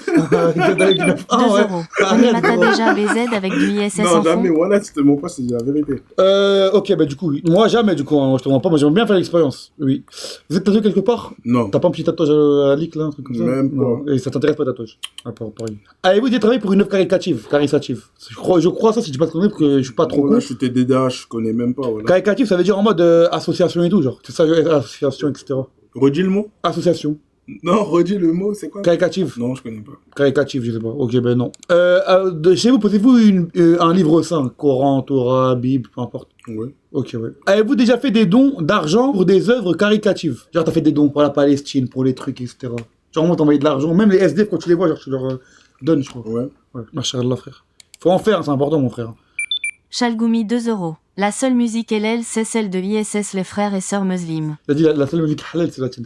euros. Animata déjà BZ avec du ISS en fond. Non, jamais, voilà, tu te mens pas, c'est la vérité. Ok, bah du coup, moi jamais, du coup, hein, je te mens pas, moi j'aimerais bien faire l'expérience. Oui. Vous êtes tatoué quelque part? Non. T'as pas un petit tatouage à Lick, là, un truc comme ça? Même pas. Non. Et ça t'intéresse pas le tatouage? Ah, pareil. Avez-vous déjà travaillé pour une œuvre caritative? Je crois ça, si je dis pas de conneries, parce que je suis pas trop Voilà, con. je suis TDDH, je connais même pas, voilà. Caritatif, ça veut dire en mode association et tout, genre. C'est ça, association, etc. Redis le mot? Association. Non, redis le mot, c'est quoi? Caritatif. Non, je connais pas. Caritatif, je sais pas. Ok, ben non. Chez vous, posez-vous un livre saint? Coran, Torah, Bible, peu importe. Ouais. Ok, ouais. Avez-vous déjà fait des dons d'argent pour des œuvres caritatives? Genre, t'as fait des dons pour la Palestine, pour les trucs, etc. Genre, moi, t'envoyais de l'argent. Même les SDF, quand tu les vois, genre, tu leur donnes, je crois. Ouais. Ouais, machallah, frère. Faut en faire, c'est important, mon frère. Chalgoumi 2 euros. La seule musique LL, c'est celle de ISS les frères et sœurs musulmans. T'as dit la seule musique halal, c'est la tienne,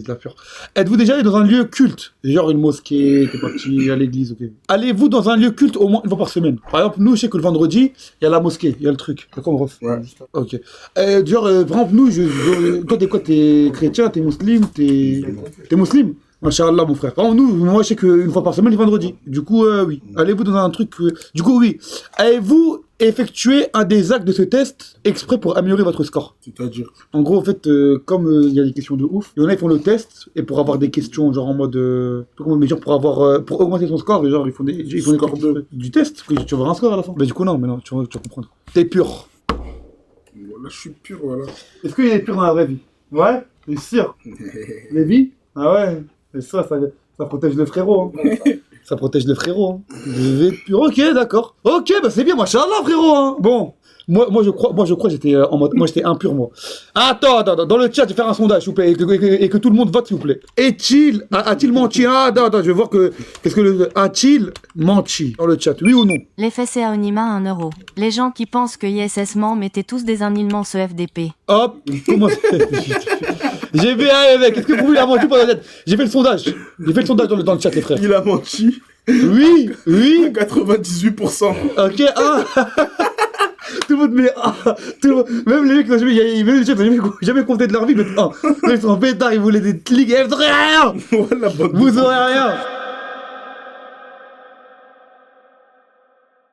la pure. Êtes-vous déjà allé dans un lieu culte? Genre une mosquée, t'es parti à l'église, ok. Allez-vous dans un lieu culte au moins une fois par semaine? Par exemple, nous, je sais que le vendredi, il y a la mosquée, il y a le truc. D'accord, on ref. Ouais. Ok. Genre, par exemple, nous, toi, t'es quoi? T'es chrétien, t'es musulman, t'es musulman? Machallah, mon frère. Par exemple, nous, moi, je sais qu'une fois par semaine, le vendredi. Du coup, oui. Allez-vous dans un truc... Du coup, oui. Avez-vous effectué un des actes de ce test exprès pour améliorer votre score? C'est-à-dire? En gros, en fait, comme il y a des questions de ouf, il y en a qui font le test, et pour avoir des questions, genre en mode... mais genre pour avoir... pour augmenter son score, genre, ils font des Score de... du test, que tu vas avoir un score à la fin. Bah du coup, non, mais non, tu vas comprendre. T'es pur. Voilà, je suis pur, voilà. Est-ce qu'il est pur dans la vraie vie? Ouais, c'est sûr. Les vies? Ah ouais. Et ça protège le frérot. Hein. Ça protège le frérot. Hein. Pur. Ok, d'accord. Ok, bah c'est bien, machallah, frérot. Hein. Bon. Moi, je crois, j'étais en mode, moi, j'étais impur, moi. Attends, dans le chat, je vais faire un sondage, s'il vous plaît, et que tout le monde vote, s'il vous plaît. A-t-il menti? Ah, attends, je vais voir a-t-il menti dans le chat, oui ou non? L'effet c'est Anima 1 euro. Les gens qui pensent que ISS ment mettaient tous des annihilements ce FDP. Hop, comment j'ai vu, mec, qu'est-ce que vous voulez, il a menti pendant la tête? J'ai fait le sondage dans le chat, les frères. Il a menti. Oui. 98%. Ok, tout le monde met même les mecs qui n'ont jamais compté de leur vie, mais ils sont en pétard, ils voulaient des clics, vous aurez rien. Voilà, Vous aurez rien.